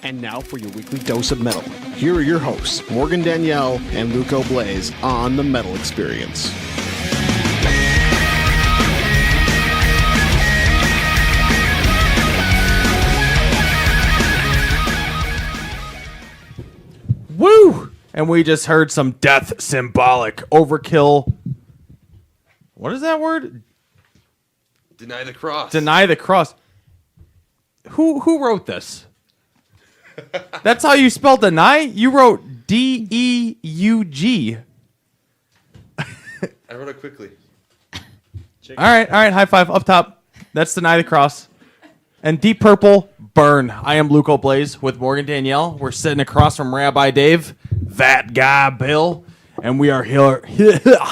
And now for your weekly dose of metal. Here are your hosts, Morgan Danielle and Luco Blaze on The Metal Experience. Woo! And we just heard some death symbolic overkill. What is that word? Deny the cross. Deny the cross. Who wrote this? That's how you spell deny? You wrote D-E-U-G. I wrote it quickly. All right, high five up top. That's deny the cross. And Deep Purple, burn. I am Luco Blaze with Morgan Danielle. We're sitting across from Rabbi Dave, that guy Bill, and we are here.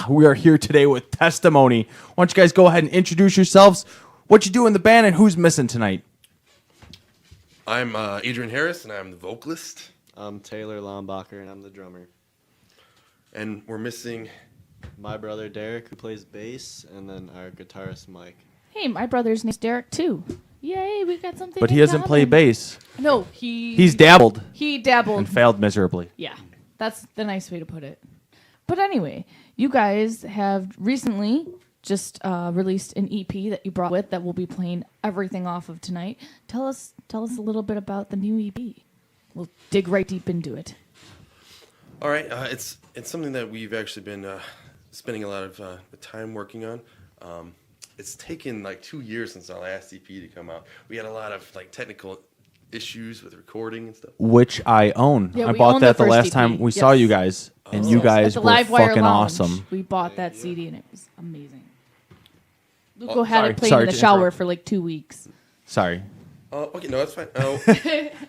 We are here today with testimony. Why don't you guys go ahead and introduce yourselves? What you do in the band and who's missing tonight? I'm Adrian Harris, and I'm the vocalist. I'm Taylor Lombacher, and I'm the drummer. And we're missing... My brother Derek, who plays bass, and then our guitarist Mike. Hey, my brother's name's Derek too. Yay, we got something. But in he doesn't play common. bass. No, He's dabbled he dabbled and failed miserably. Yeah, that's the nice way to put it. But anyway, you guys have recently just released an EP that you brought with that we'll be playing everything off of tonight. Tell us a little bit about the new EP. We'll dig right deep into it. All right, it's something that we've actually been spending a lot of time working on. It's taken like 2 years since our last EP to come out. We had a lot of like technical issues with recording and stuff. Which I own. Yeah, I we bought own that the the first last EP. time we Yes. saw you guys, and you At guys the were Live Wire fucking Lounge, awesome. We bought that CD and it was amazing. Luco Oh, had sorry- it playing sorry in the to shower interrupt. for like 2 weeks. Sorry. Okay, no, that's fine.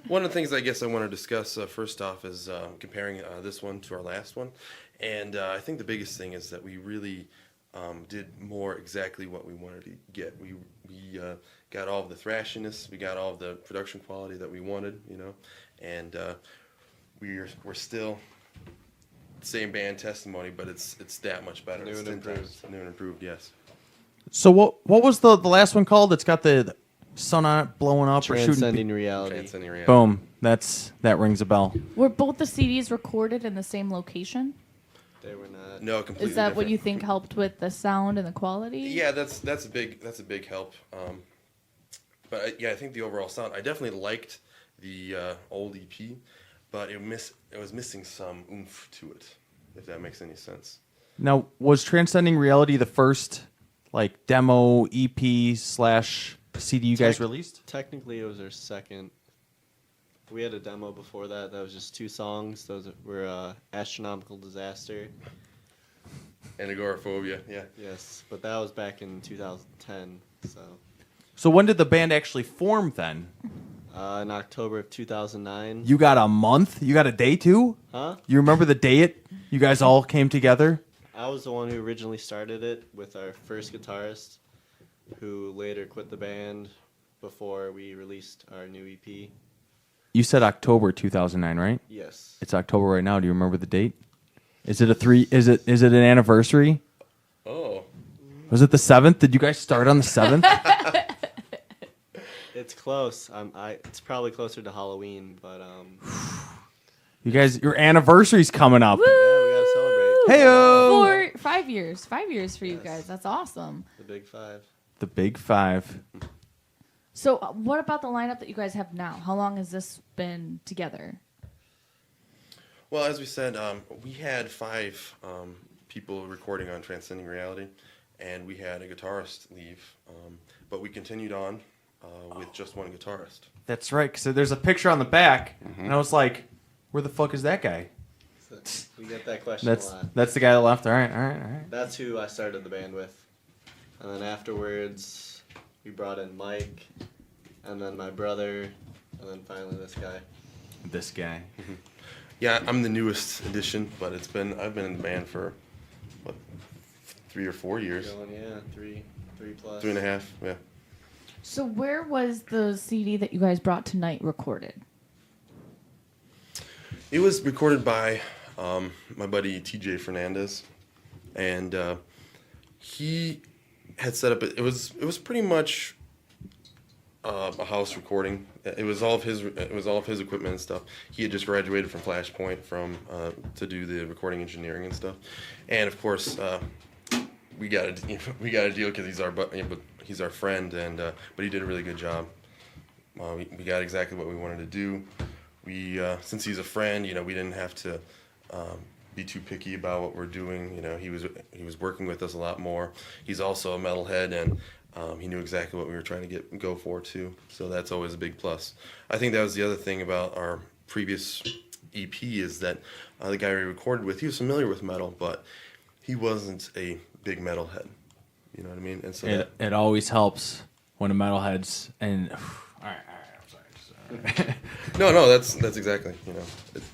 One of the things I guess I want to discuss first off is comparing this one to our last one. And I think the biggest thing is that we really did more exactly what we wanted to get. We got all of the thrashiness, we got all of the production quality that we wanted, you know, and we're still same band testimony, but it's that much better. New It's and 10 improved. times new and improved, yes. So what was the last one called? It's got the sun on it blowing up or shooting. Transcending reality. Transcending reality. Boom. That rings a bell. Were both the CDs recorded in the same location? They were not. No, completely Is that what different. you think helped with the sound and the quality? Yeah, that's a big help. But I think the overall sound. I definitely liked the old EP, but it was missing some oomph to it, if that makes any sense. Now, was Transcending Reality the first like demo EP / CD you guys released? Technically, it was our second. We had a demo before that. That was just 2 songs. Those were Astronomical Disaster. And agoraphobia, yeah. Yes, but that was back in 2010. So when did the band actually form then? In October of 2009. You got a month? You got a day too? Huh? You remember the day you guys all came together? I was the one who originally started it with our first guitarist, who later quit the band before we released our new EP. You said October 2009, right? Yes. It's October right now. Do you remember the date? Is it is it an anniversary? Oh. Was it the 7th? Did you guys start on the 7th? It's close. It's probably closer to Halloween, but You guys, your anniversary's coming up. Woo! yeah, we gotta celebrate. Heyo! 5 years. 5 years for you guys. That's awesome. The Big 5. The Big 5. So, what about the lineup that you guys have now? How long has this been together? Well, as we said, we had 5 people recording on Transcending Reality, and we had a guitarist leave, but we continued on with just one guitarist. That's right, because there's a picture on the back, and I was like, where the fuck is that guy? We get that question a lot. That's the guy that left. All right. That's who I started the band with. And then afterwards, we brought in Mike, and then my brother, and then finally this guy. This guy. Yeah, I'm the newest addition, but I've been in the band for, what, 3 or 4 years? Going, yeah, three plus. 3.5, yeah. So, where was the CD that you guys brought tonight recorded? It was recorded by my buddy TJ Fernandez, and he had set up. It was pretty much a house recording. It was all of his equipment and stuff. He had just graduated from Flashpoint to do the recording engineering and stuff. And of course, we got a deal because he's our friend, and but he did a really good job. We got exactly what we wanted to do. Since he's a friend, we didn't have to be too picky about what we're doing. He was working with us a lot more. He's also a metalhead, and he knew exactly what we were trying to go for too. So that's always a big plus. I think that was the other thing about our previous EP is that the guy we recorded with, he was familiar with metal, but he wasn't a big metalhead. You know what I mean? And so it always helps when a metalhead's and. All right, I'm sorry. No, that's exactly.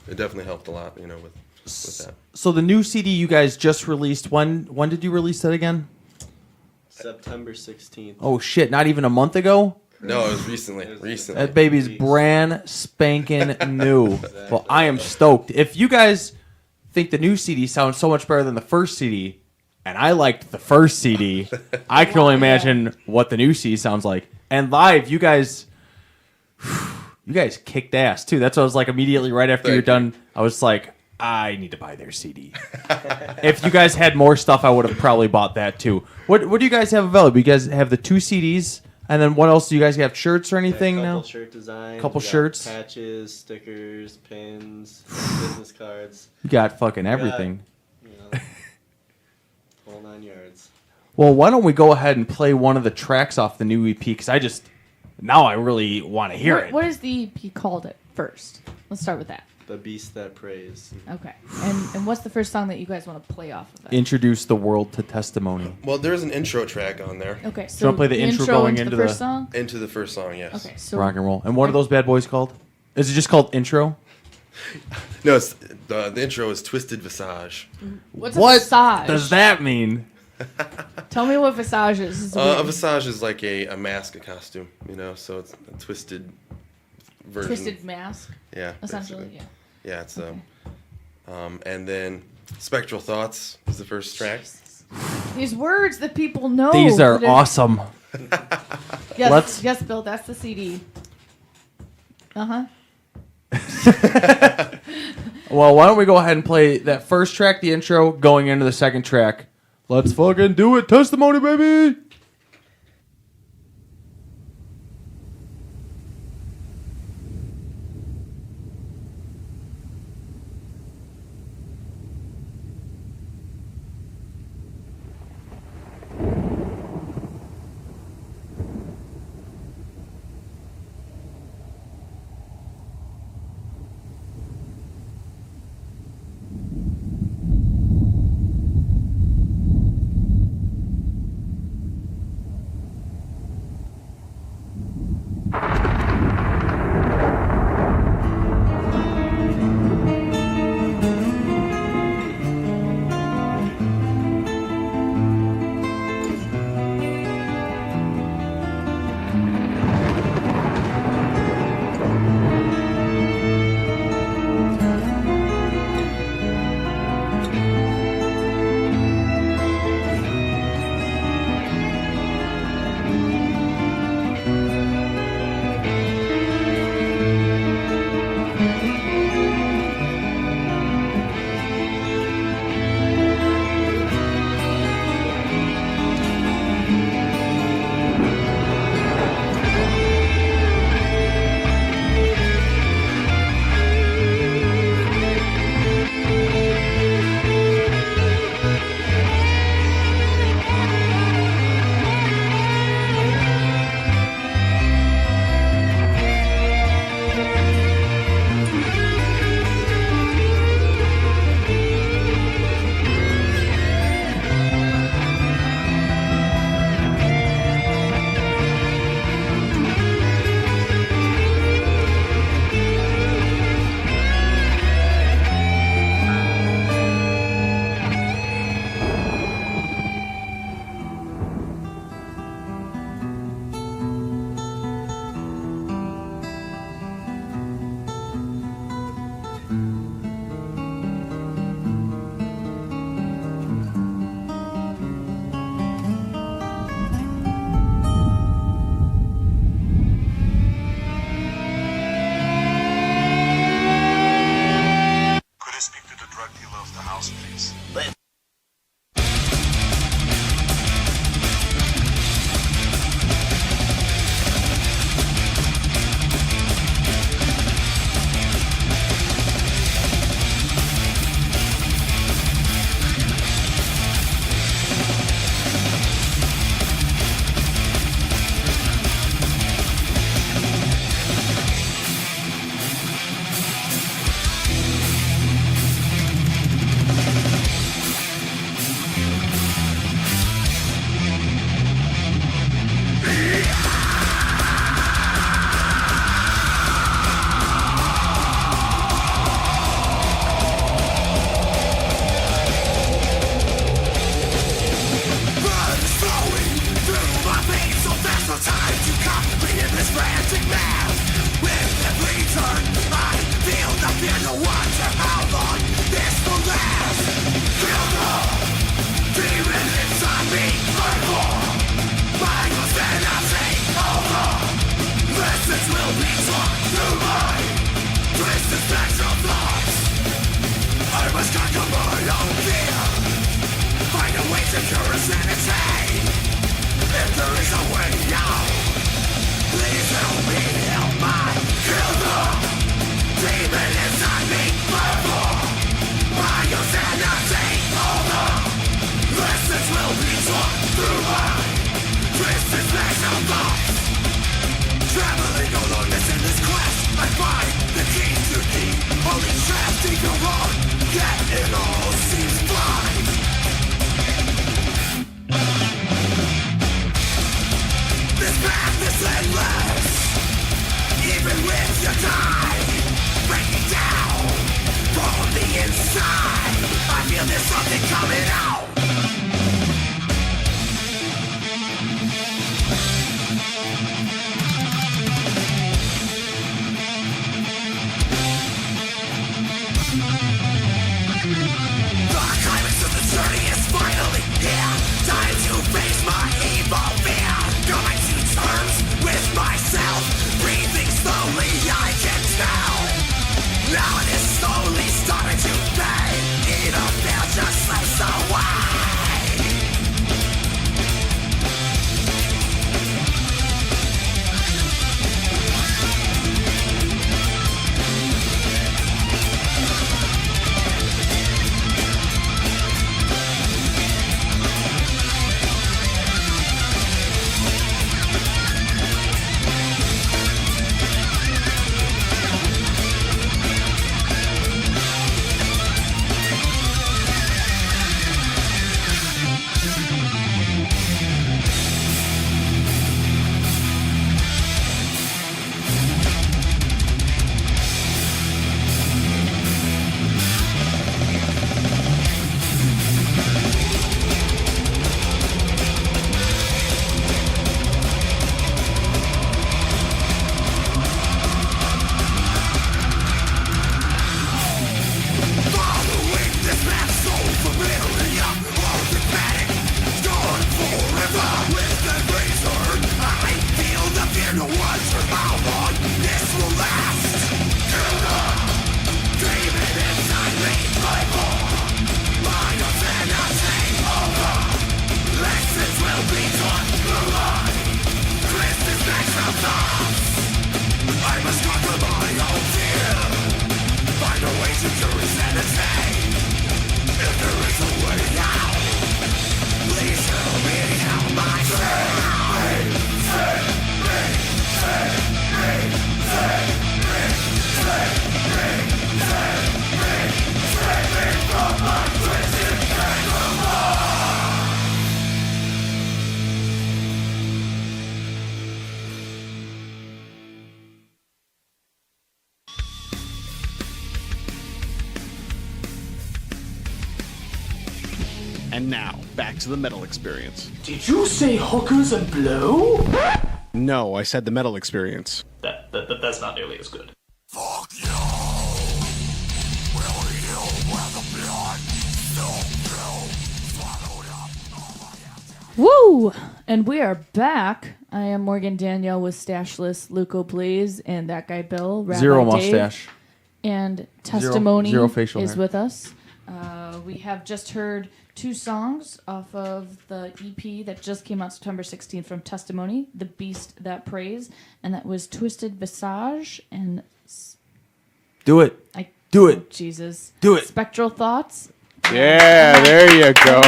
It definitely helped a lot. With that. So the new CD you guys just released. When did you release that again? September 16th. Oh shit! Not even a month ago. No, it was recently. That baby's brand spanking new. Well, I am stoked. If you guys think the new CD sounds so much better than the first CD, and I liked the first CD, I can only imagine what the new CD sounds like. And live, you guys kicked ass too. That's what I was like immediately right after you're done. I was like, I need to buy their CD. If you guys had more stuff, I would have probably bought that too. What do you guys have available? You guys have the 2 CDs, and then what else? Do you guys have shirts or anything now? Couple shirt designs. Couple we got shirts. Patches, stickers, pins, business cards. You got fucking everything. Whole 9 yards. Well, why don't we go ahead and play one of the tracks off the new EP? Because now I really want to hear it. What is the EP called at first? Let's start with that. The Beast That Prays. Okay. And what's the first song that you guys want to play off of that? Introduce the world to testimony. Well, there's an intro track on there. Okay, you wanna play the intro going into the the- first song? Into the first song, yes. Okay, so Rock and roll. And what are those bad boys called? Is it just called intro? No, it's, the intro is Twisted Visage. what's What a visage? does that mean? Tell me what visage is. This is A weird. visage is like a mask, a costume, so it's a twisted version. Twisted mask, Yeah. essentially. basically. Yeah. Yeah, it's and then Spectral Thoughts is the first track. These words that people know. These are that awesome. Yes, yes, Bill. That's the CD. Uh huh. Well, why don't we go ahead and play that first track, the intro, going into the second track. Let's fucking do it. Testimony, baby. And now, back to the metal experience. Did you say hookers and blow? No, I said the metal experience. That's not nearly as good. Woo! And we are back. I am Morgan Danielle with Stashless, Luco Blaze, and that guy Bill. Rabbi Zero Dave, mustache. And Testimony zero facial is hair. with us. We have just heard 2 songs off of the EP that just came out September 16th from Testimony, The Beast That Prays, and that was Twisted Visage and Do it. Do it. Jesus. Do it. Spectral Thoughts. Yeah, there you go.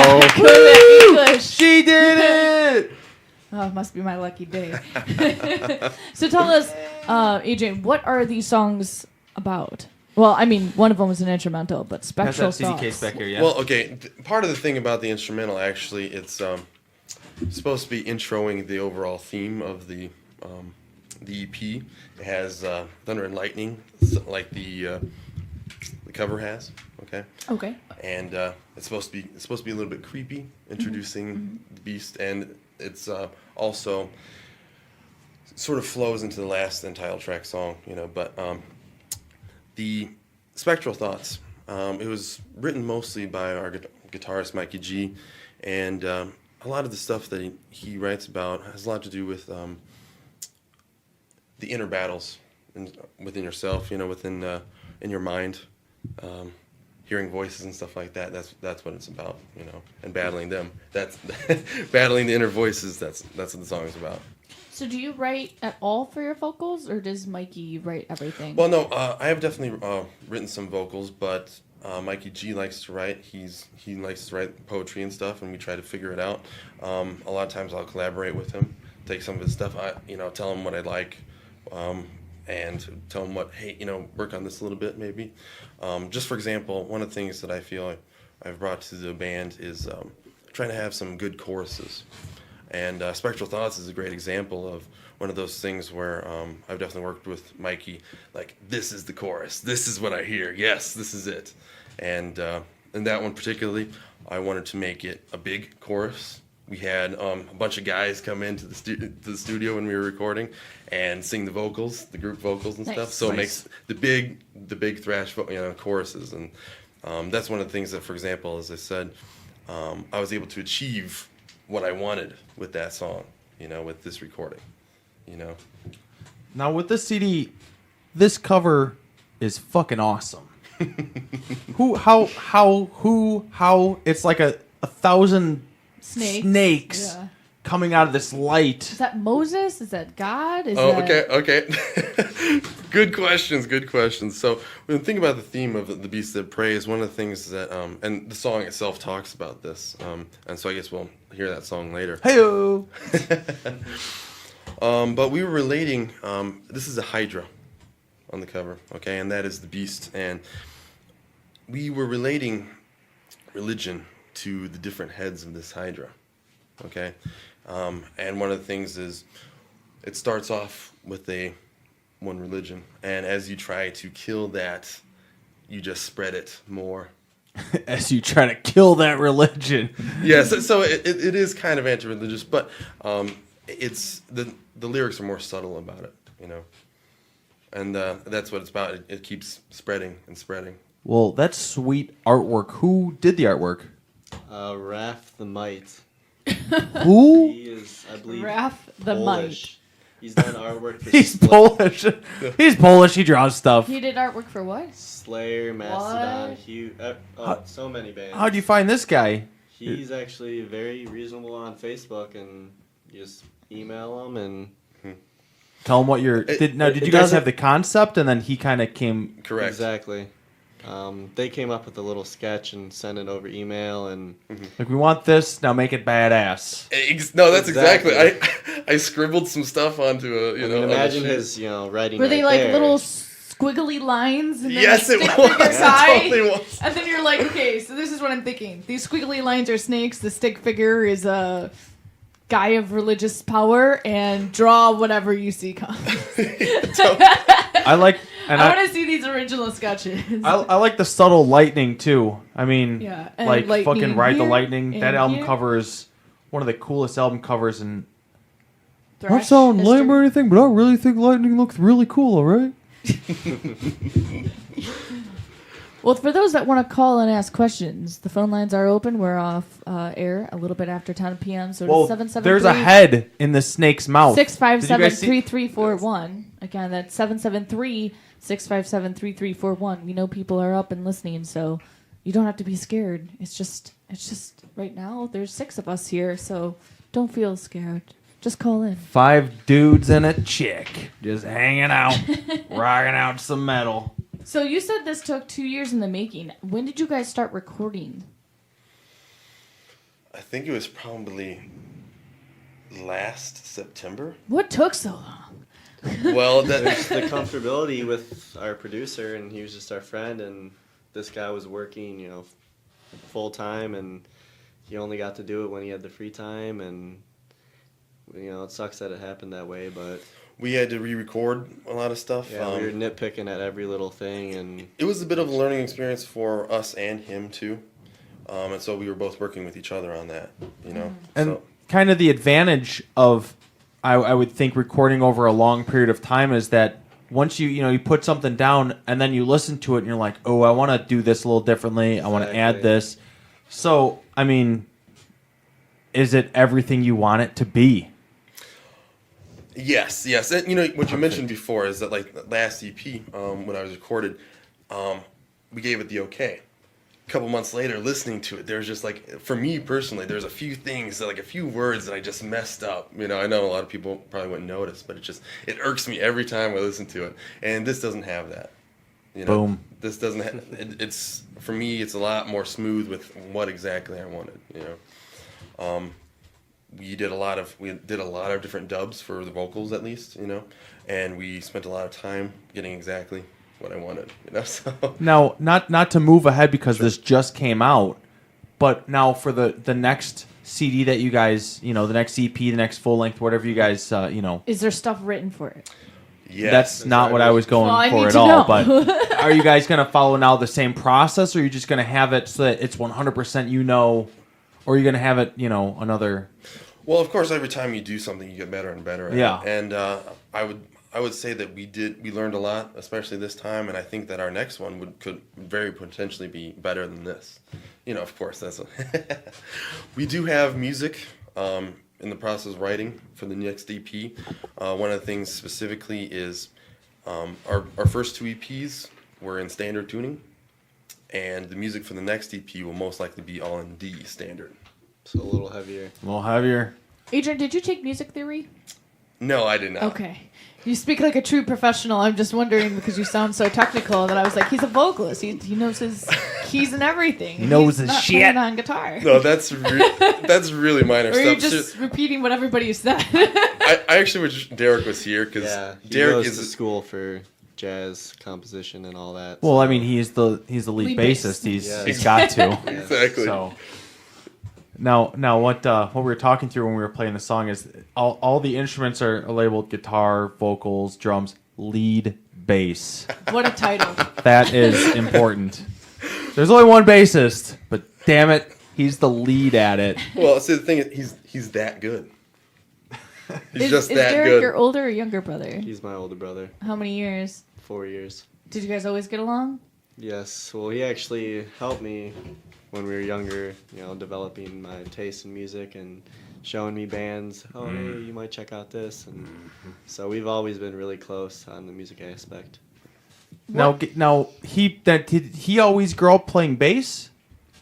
English. She did it! Oh, it must be my lucky day. So tell us, AJ, what are these songs about? Well, I mean, one of them was an instrumental, but Pass Spectral that CD Thoughts. case back here, yeah. Well, okay. Part of the thing about the instrumental, actually, it's supposed to be introing the overall theme of the EP. It has thunder and lightning, like the cover has. Okay. Okay. And it's supposed to be a little bit creepy, introducing the beast, and it's also sort of flows into the last and title track song, you know. But the Spectral Thoughts, it was written mostly by our guitarist Mikey G, and a lot of the stuff that he writes about has a lot to do with the inner battles within yourself, within in your mind, hearing voices and stuff like that. That's what it's about, and battling them. That's battling the inner voices. That's what the song is about. So do you write at all for your vocals, or does Mikey write everything? Well, no, I have definitely written some vocals, but Mikey G likes to write. He likes to write poetry and stuff, and we try to figure it out. A lot of times I'll collaborate with him, take some of his stuff, tell him what I like, and tell him hey, work on this a little bit maybe. Just for example, one of the things that I feel I've brought to the band is trying to have some good choruses. And Spectral Thoughts is a great example of one of those things where I've definitely worked with Mikey, like, this is the chorus, this is what I hear, yes, this is it. And in that one particularly, I wanted to make it a big chorus. We had a bunch of guys come into the studio when we were recording and sing the vocals, the group vocals and Nice. stuff. So Nice. it makes the big thrash choruses. And that's one of the things that, for example, as I said, I was able to achieve what I wanted with that song, with this recording, Now with this CD, this cover is fucking awesome. How? It's like a thousand snakes Yeah. coming out of this light. Is that Moses? Is that God? Is Oh, that... okay. Good questions. So when we think about the theme of the beast that prays, one of the things that, and the song itself talks about this, and so I guess we'll hear that song later. Hey-o. But we were relating, this is a Hydra on the cover, okay, and that is the beast, and we were relating religion to the different heads of this Hydra, okay, and one of the things is it starts off with one religion, and as you try to kill that, you just spread it more. As you try to kill that religion. Yes, so it is kind of anti-religious, but it's the lyrics are more subtle about it, and that's what it's about. It keeps spreading and spreading. Well, that's sweet artwork. Who did the artwork? Raph the Mite. Who? He is, I believe, Raph the Polish. He's done artwork for He's Polish. He's Polish. He draws stuff. He did artwork for what? Slayer, Mastodon, What? Hugh, so many bands. How'd you find this guy? He's actually very reasonable on Facebook, and you just email him and Tell him what you're. Did you it guys doesn't- have the concept and then he kind of came? Correct. exactly. They came up with a little sketch and sent it over email, and Like, we want this, now make it badass. No, that's exactly. Exactly. I scribbled some stuff onto a I mean, on a imagine sheet. his writing. Were they right like there. little squiggly lines? And then Yes, a it stick was. figure It guy? totally was. And then you're like, okay, so this is what I'm thinking. These squiggly lines are snakes. The stick figure is a guy of religious power, and draw whatever you see come. I like, and I want to see these original sketches. I like the subtle lightning too. I mean, Yeah, and like lightning fucking Ride the here Lightning. That and album here. cover is one of the coolest album covers. And Thrash history. anything, but I really think Lightning looks really cool. All right. Well, for those that want to call and ask questions, the phone lines are open. We're off air a little bit after 10 p.m. So Well, 773 there's a head in the snake's mouth. Did you guys see- 657-3341. Again, that's 773-657-3341. We know people are up and listening, so you don't have to be scared. It's just right now there's 6 of us here, so don't feel scared. Just call in. 5 dudes and a chick just hanging out, rocking out some metal. So you said this took 2 years in the making. When did you guys start recording? I think it was probably last September. What took so long? Well, There's the that comfortability with our producer, and he was just our friend, and this guy was working, full time, and he only got to do it when he had the free time, and it sucks that it happened that way, but we had to re-record a lot of stuff. yeah, we were nitpicking at every little thing, and It was a bit of a learning experience for us and him too, and so we were both working with each other on that. And So, kind of the advantage of, I would think, recording over a long period of time is that once you put something down and then you listen to it and you're like, oh, I want to do this a little differently. I want to add Exactly. this. So, I mean, is it everything you want it to be? Yes. And, what you mentioned before is that, like, the last EP, when I was recorded, we gave it the okay. A couple months later, listening to it, there's just, like, for me personally, there's a few things, like a few words that I just messed up. I know a lot of people probably wouldn't notice, but it irks me every time I listen to it. And this doesn't have that. Boom. This doesn't have, it's, for me, it's a lot more smooth with what exactly I wanted, We did a lot of different dubs for the vocals, at least, and we spent a lot of time getting exactly what I wanted, so. Now, not to move ahead because this just came out, but now for the next CD that you guys, the next EP, the next full length, whatever you guys, Is there stuff written for it? Yes, that's not what I was going Well, I for need at to all. know. But are you guys going to follow now the same process, or are you just going to have it so that it's 100% or are you going to have it, another... Well, of course, every time you do something, you get better and better at Yeah. it. And I would say that we learned a lot, especially this time, and I think that our next one could very potentially be better than this. Of course, we do have music in the process of writing for the next EP. One of the things specifically is our first two EPs were in standard tuning, and the music for the next EP will most likely be all in D standard. So a little heavier. A little heavier. Adrian, did you take music theory? No, I did not. Okay. You speak like a true professional. I'm just wondering because you sound so technical that I was like, he's a vocalist. He knows his keys and everything. He knows He's his not shit. playing on guitar. No, that's really minor Or stuff. you're just repeating what everybody said. I actually wish Derek was here because Yeah, he Derek goes is to school for jazz composition and all that. Well, so- I mean, he's the lead Lead bassist. bass. He's got to. exactly. So now what we were talking through when we were playing the song is all the instruments are labeled guitar, vocals, drums, lead bass. What a title. That is important. There's only one bassist, but damn it, he's the lead at it. Well, see, the thing is, he's that good. He's Is just that Derek good. your older or younger brother? He's my older brother, How many years? 4 years. Did you guys always get along? Yes, well, he actually helped me when we were younger, developing my taste in music and showing me bands. Oh, hey, you might check out this. And so we've always been really close on the music aspect. Now did he always grow up playing bass,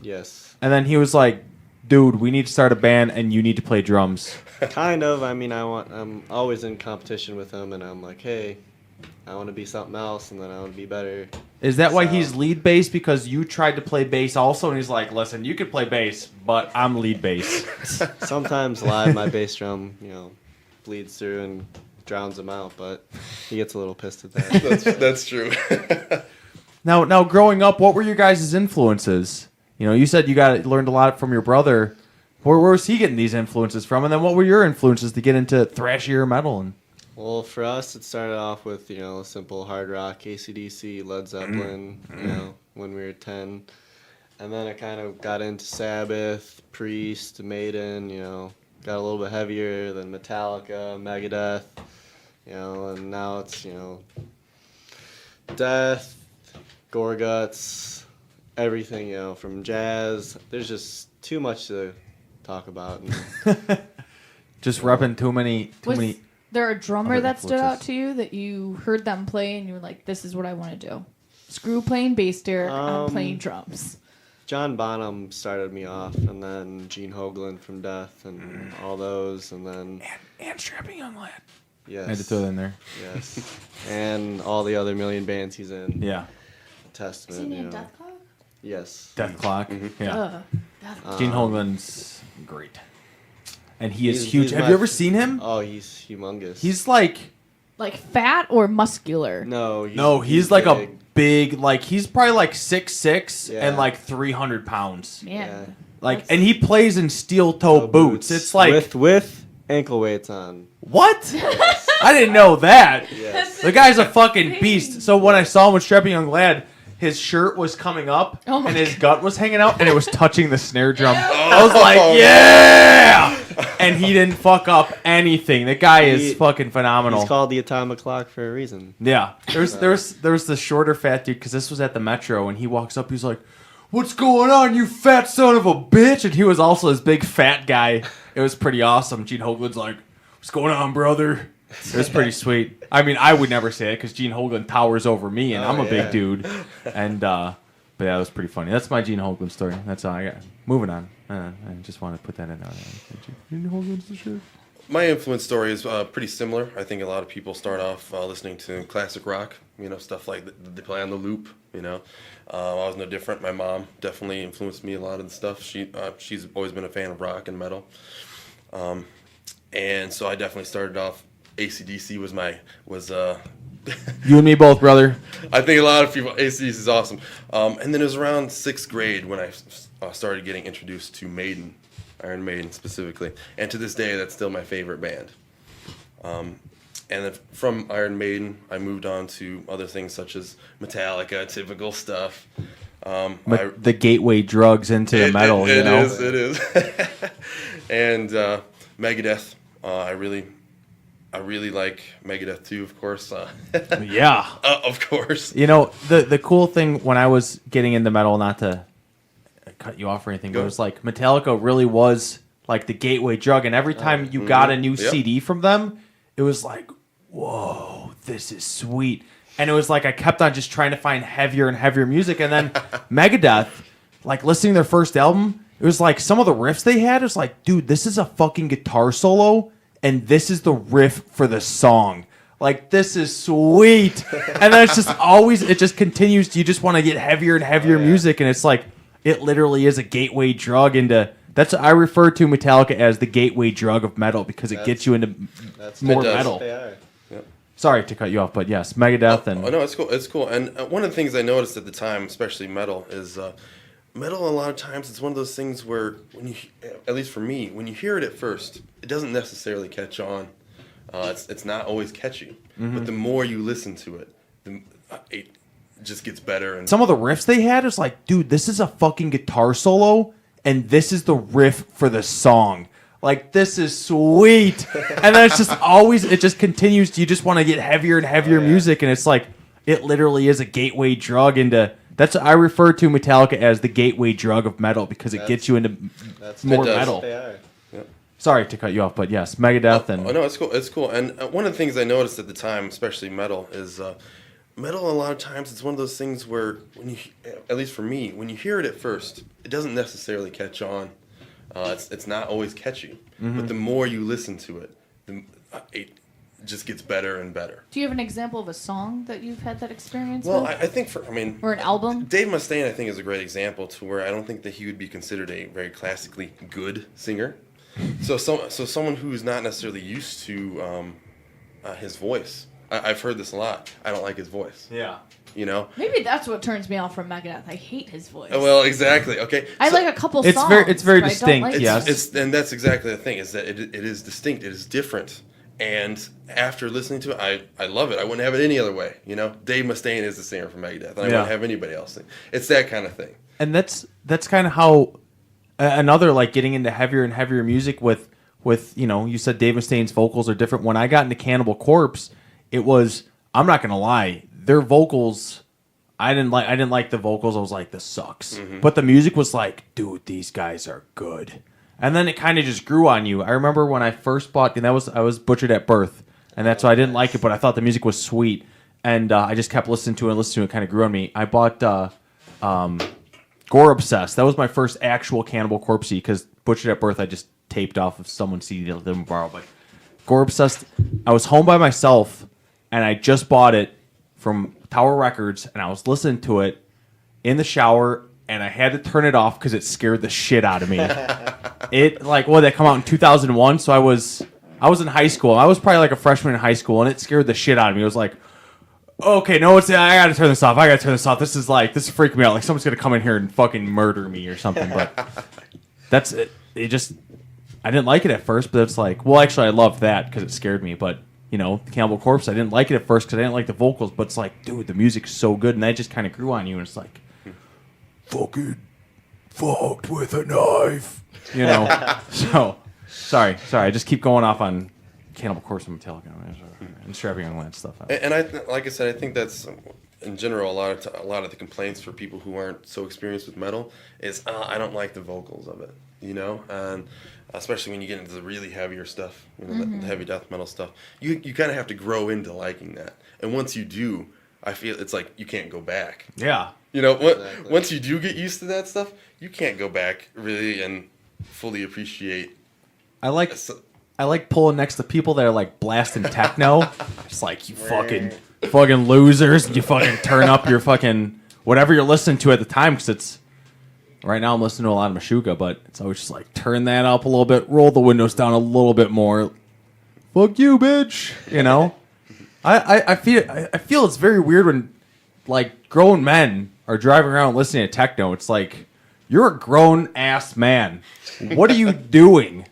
Yes, and then he was like, "Dude, we need to start a band, and you need to play drums." kind of. I mean, I'm always in competition with him, and I'm like, hey, I want to be something else, and then I want to be better. Is that why So- he's lead bass? Because you tried to play bass also, and he's like, "Listen, you could play bass, but I'm lead bass." Sometimes live, my bass drum, bleeds through and drowns him out, but he gets a little pissed at that. That's true. Now, growing up, what were your guys' influences? You said you learned a lot from your brother. Where was he getting these influences from? And then what were your influences to get into thrashier metal? And Well, for us, it started off with, simple hard rock, AC/DC, Led Zeppelin, when we were 10. And then it kind of got into Sabbath, Priest, Maiden, got a little bit heavier than Metallica, Megadeth, and now it's, Death, Gorguts, everything, from jazz. There's just too much to talk about. And just repping too many. Was there a drummer other that stood out influences. to you that you heard them play and you were like, this is what I want to do? Screw playing bass, Derek. I'm playing drums. John Bonham started me off, and then Gene Hoglan from Death, and all those, and then And Strapping Young Lad. yes, I had to throw that in there. yes, and all the other million bands he's in. Yeah. Testament, yes. Death Clock. Yeah. Gene Um, Hoglan's great. And he is He's- huge. he's Have my you ever f- seen him? Oh, he's humongous. He's like Like fat or muscular? no, he's like big. a big he's probably like 6'6" Yeah. and like 300 pounds. Man. Yeah. Like, and he plays in steel toe boots. It's like with ankle weights on. what? I didn't know that. Yes. The guy's a fucking beast. So when I saw him with Strapping Young Lad, his shirt was coming up Oh my and his gut was hanging out and it was touching the snare drum. I was like, yeah! And he didn't fuck up anything. The guy is He- fucking phenomenal. He's called the atomic clock for a reason. Yeah, there's the shorter fat dude because this was at the Metro and he walks up. He's like, "What's going on, you fat son of a bitch?" And he was also this big fat guy. It was pretty awesome. Gene Hoglan's like, "What's going on, brother?" It was pretty sweet. I mean, I would never say it because Gene Hoglan towers over me, and I'm a big yeah. dude. And but yeah, it was pretty funny. That's my Gene Hoglan story. That's all I got. Moving on. I just want to put that in there. Gene Hoglan's the shit. My influence story is pretty similar. I think a lot of people start off listening to classic rock, stuff like they play on the loop. I was no different. My mom definitely influenced me a lot of the stuff. She's always been a fan of rock and metal, and so I definitely started off. AC/DC was You and me both, brother. I think a lot of people AC/DC is awesome. And then it was around 6th grade when I started getting introduced to Maiden. Iron Maiden specifically, and to this day, that's still my favorite band. And then from Iron Maiden, I moved on to other things such as Metallica, typical stuff. The gateway drugs into metal, It is. And Megadeth, I really like Megadeth too, of course. Yeah. Of course. The cool thing when I was getting into metal, not to cut you off or anything, but it was like Metallica really was like the gateway drug, and every time you got a new CD from them, it was like, whoa, this is sweet. And it was like I kept on just trying to find heavier and heavier music, and then Megadeth, like listening to their first album, it was like some of the riffs they had, it was like, dude, this is a fucking guitar solo, and this is the riff for the song. Like, this is sweet. And then it's just always, it just continues. You just want to get heavier and heavier music, and it's like, it literally is a gateway drug into. I refer to Metallica as the gateway drug of metal because it gets you into more metal. They are. Sorry to cut you off, but yes, Megadeth and. Oh no, it's cool. It's cool. And one of the things I noticed at the time, especially metal, is metal. A lot of times, it's one of those things where at least for me, when you hear it at first, it doesn't necessarily catch on. It's not always catchy, but the more you listen to it, it just gets better. And some of the riffs they had is like, dude, this is a fucking guitar solo, and this is the riff for the song. Like, this is sweet. And then it's just always, it just continues. You just want to get heavier and heavier music, and it's like, it literally is a gateway drug into. I refer to Metallica as the gateway drug of metal because it gets you into more metal. They are. Sorry to cut you off, but yes, Megadeth and. Oh no, it's cool. It's cool. And one of the things I noticed at the time, especially metal, is metal. A lot of times, it's one of those things where at least for me, when you hear it at first, it doesn't necessarily catch on. It's not always catchy, but the more you listen to it, it just gets better and better. Do you have an example of a song that you've had that experience Well, with? I think or an album? Dave Mustaine, I think, is a great example to where I don't think that he would be considered a very classically good singer. So someone who's not necessarily used to his voice. I've heard this a lot. I don't like his voice. Yeah. Maybe that's what turns me off from Megadeth. I hate his voice. Well, exactly. Okay. I like a couple songs. It's very but I don't distinct. like Yes. And that's exactly the thing, is that it is distinct. It is different. And after listening to it, I love it. I wouldn't have it any other way. Dave Mustaine is the singer for Megadeth, and I wouldn't have anybody else sing. It's that kind of thing. And that's kind of how another, like, getting into heavier and heavier music with you said Dave Mustaine's vocals are different. When I got into Cannibal Corpse, it was, I'm not gonna lie, their vocals, I didn't like the vocals. I was like, this sucks. But the music was like, dude, these guys are good. And then it kind of just grew on you. I remember when I first bought, and I was butchered at birth, and that's why I didn't like it, but I thought the music was sweet, and I just kept listening to it. It kind of grew on me. I bought Gore Obsessed. That was my first actual Cannibal Corpse because Butchered at Birth I just taped off of someone's CD that didn't borrow. But Gore Obsessed, I was home by myself, and I just bought it from Tower Records, and I was listening to it in the shower, and I had to turn it off because it scared the shit out of me. That come out in 2001, so I was in high school. I was probably like a freshman in high school, and it scared the shit out of me. It was like, okay, no, I gotta turn this off. This is freaking me out. Like, someone's gonna come in here and fucking murder me or something. But that's it. I didn't like it at first, but it's like, well, actually, I loved that because it scared me. But Cannibal Corpse, I didn't like it at first because I didn't like the vocals. But it's like, dude, the music's so good, and that just kind of grew on you. And it's like, fucking fucked with a knife, So, sorry, I just keep going off on Cannibal Corpse and Metallica and Strapping Young Lad stuff. And like I said, I think that's in general a lot of the complaints for people who aren't so experienced with metal is I don't like the vocals of it. you know, and especially when you get into the really heavier stuff, you know, the heavy death metal stuff, you kind of have to grow into liking that. And once you do, I feel it's like you can't go back. Yeah. You know, Exactly. once you do get used to that stuff, you can't go back really and fully appreciate. I like pulling next to people that are like blasting techno. Just like you fucking losers. You fucking turn up your fucking whatever you're listening to at the time, because it's right now I'm listening to a lot of Meshuggah, but it's always just like turn that up a little bit, roll the windows down a little bit more. Fuck you, bitch. You know. I feel it's very weird when like grown men are driving around listening to techno. It's like you're a grown ass man. What are you doing?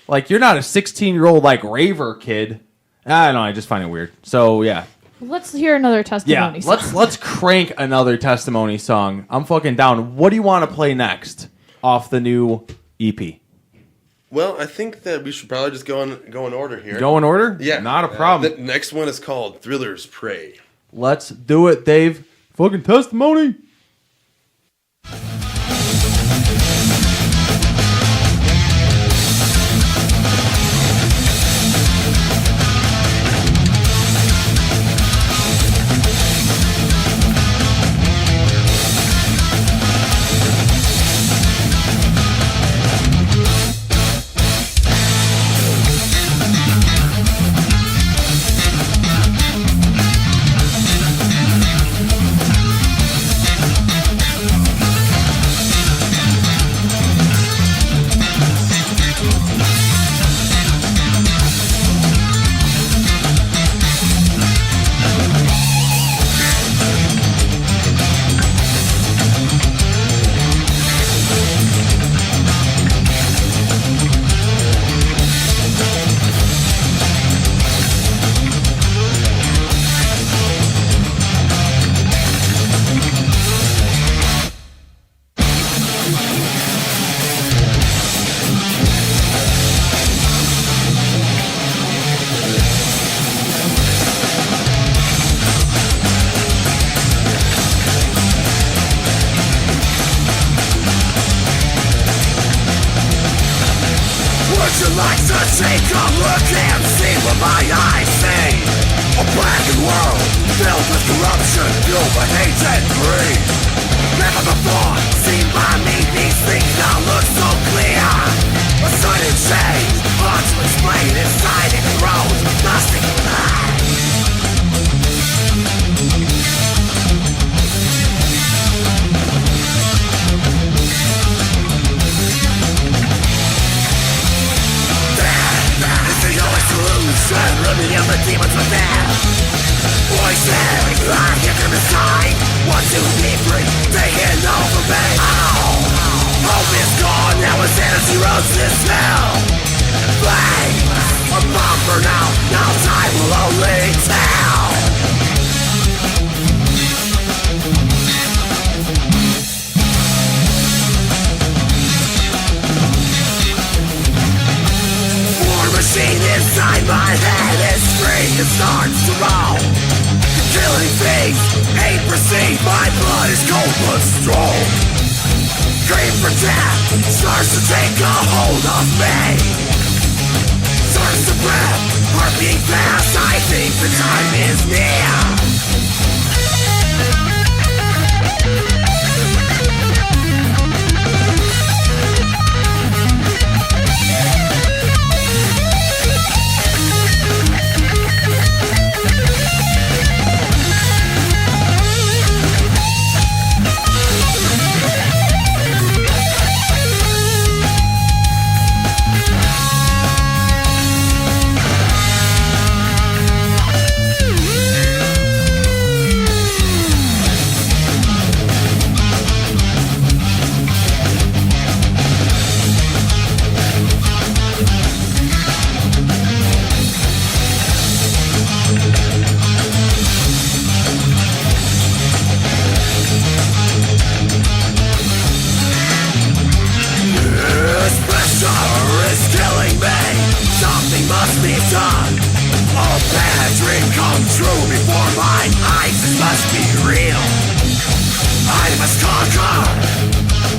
Like, you're not a 16-year-old, like, raver kid. I don't know, I just find it weird. So, yeah. Let's hear another testimony Yeah, song. let's crank another testimony song. I'm fucking down. What do you want to play next off the new EP? Well, I think that we should probably just go in order here. Go in order? Yeah. Not a problem. The next one is called Thriller's Prey. Let's do it, Dave. Fucking testimony. Would you like to take a look and see what my eyes see? A blackened world filled with corruption, fueled by hate and greed. Never before seen by me these things now look so clear. A sudden change, hard to explain inside it grows, nothing left. Solution, living in the demons within. Voices, I hear them inside. Want to be free, taking over me. Hope is gone, now his energy rose this hell. Flame, a bomb for now time will only tell. Machine inside my head is free and starts to roll. The killing fiends, hate perceived, my blood is cold but strong. Scream for death starts to take a hold of me. Starts to breath, heart beating fast, I think the time is near. Come true before my eyes, it must be real. I must conquer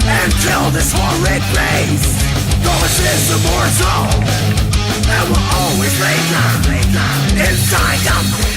and kill this horrid beast. Knowledge is immortal and will always linger inside of me.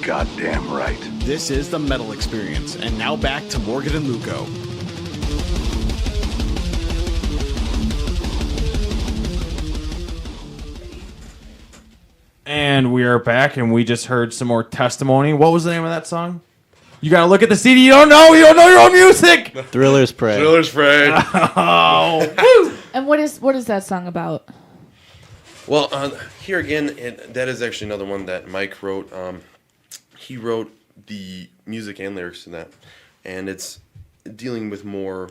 Goddamn right. This is the Metal Experience, and now back to Morgan and Luco. And we are back, and we just heard some more testimony. What was the name of that song? You gotta look at the CD. You don't know your own music. Thriller's Prey. Thriller's Prey. And what is that song about? Well, here again, that is actually another one that Mike wrote. He wrote the music and lyrics to that, and it's dealing with more,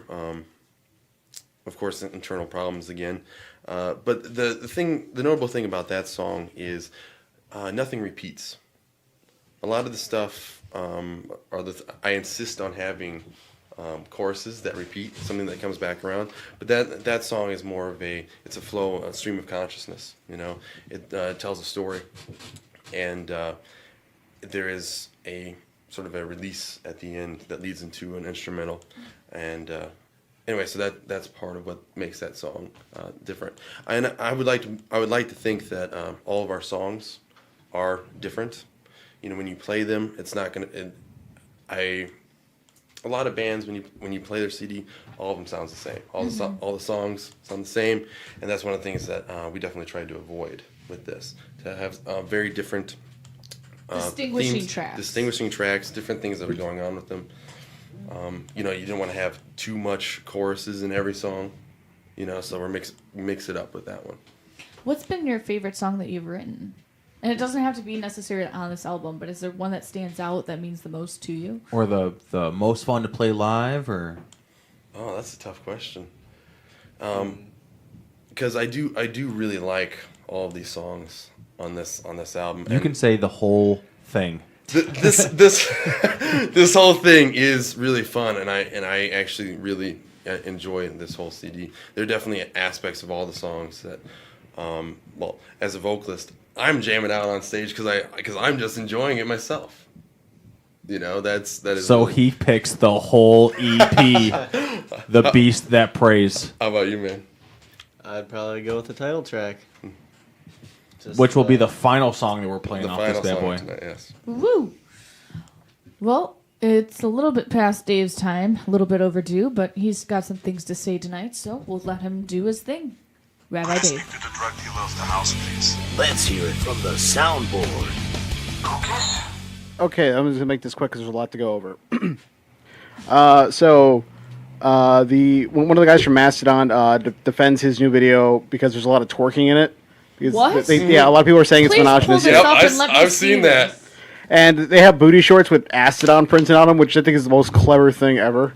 of course, internal problems again. But the notable thing about that song is nothing repeats. A lot of the stuff I insist on having choruses that repeat, something that comes back around. But that song is more of it's a flow, a stream of consciousness. You know, it tells a story, and there is a sort of a release at the end that leads into an instrumental, and anyway, so that's part of what makes that song different. And I would like to think that all of our songs are different. You know, when you play them, it's not gonna. A lot of bands, when you play their CD, all of them sounds the same. All the songs sound the same, and that's one of the things that we definitely tried to avoid with this, to have very different Distinguishing tracks. Distinguishing tracks, different things that are going on with them. You know, you didn't want to have too much choruses in every song, you know, so we mix it up with that one. What's been your favorite song that you've written? And it doesn't have to be necessarily on this album, but is there one that stands out that means the most to you? Or the most fun to play live, or? Oh, that's a tough question. Because I do really like all of these songs on this album. You can say the whole thing. This whole thing is really fun, and I actually really enjoy this whole CD. There are definitely aspects of all the songs that, well, as a vocalist, I'm jamming out on stage because I'm just enjoying it myself. You know, that is. So he picks the whole EP, The Beast That Prays. How about you, man? I'd probably go with the title track. Which will be the final song that we're playing The off this final bad song boy. tonight, yes. Woo! Well, it's a little bit past Dave's time, a little bit overdue, but he's got some things to say tonight, so we'll let him do his thing. Rabbi Dave. Speak to the drug dealer of the house, please. Let's hear it from the soundboard. Okay, I'm just gonna make this quick because there's a lot to go over. So one of the guys from Mastodon defends his new video because there's a lot of twerking in it. Because What? a lot of people are saying it's Please pull misogynistic. this up and let me I've see seen that. this. And they have booty shorts with Mastodon printed on them, which I think is the most clever thing ever.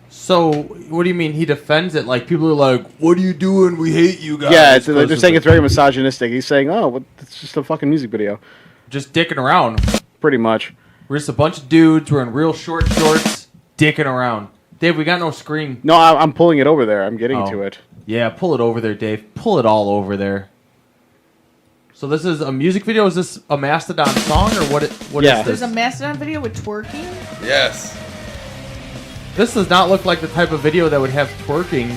So, what do you mean he defends it? Like, people are like, what are you doing? We hate you guys. Yeah, they're saying it's very misogynistic. He's saying, oh, well, it's just a fucking music video. just dicking around. Pretty much. We're just a bunch of dudes. We're in real short shorts, dicking around. Dave, we got no screen. No, I'm pulling it over there. I'm getting Oh. to it. Yeah, pull it over there, Dave. Pull it all over there. So this is a music video? Is this a Mastodon song, or what is Yeah. this? There's a Mastodon video with twerking? Yes. This does not look like the type of video that would have twerking.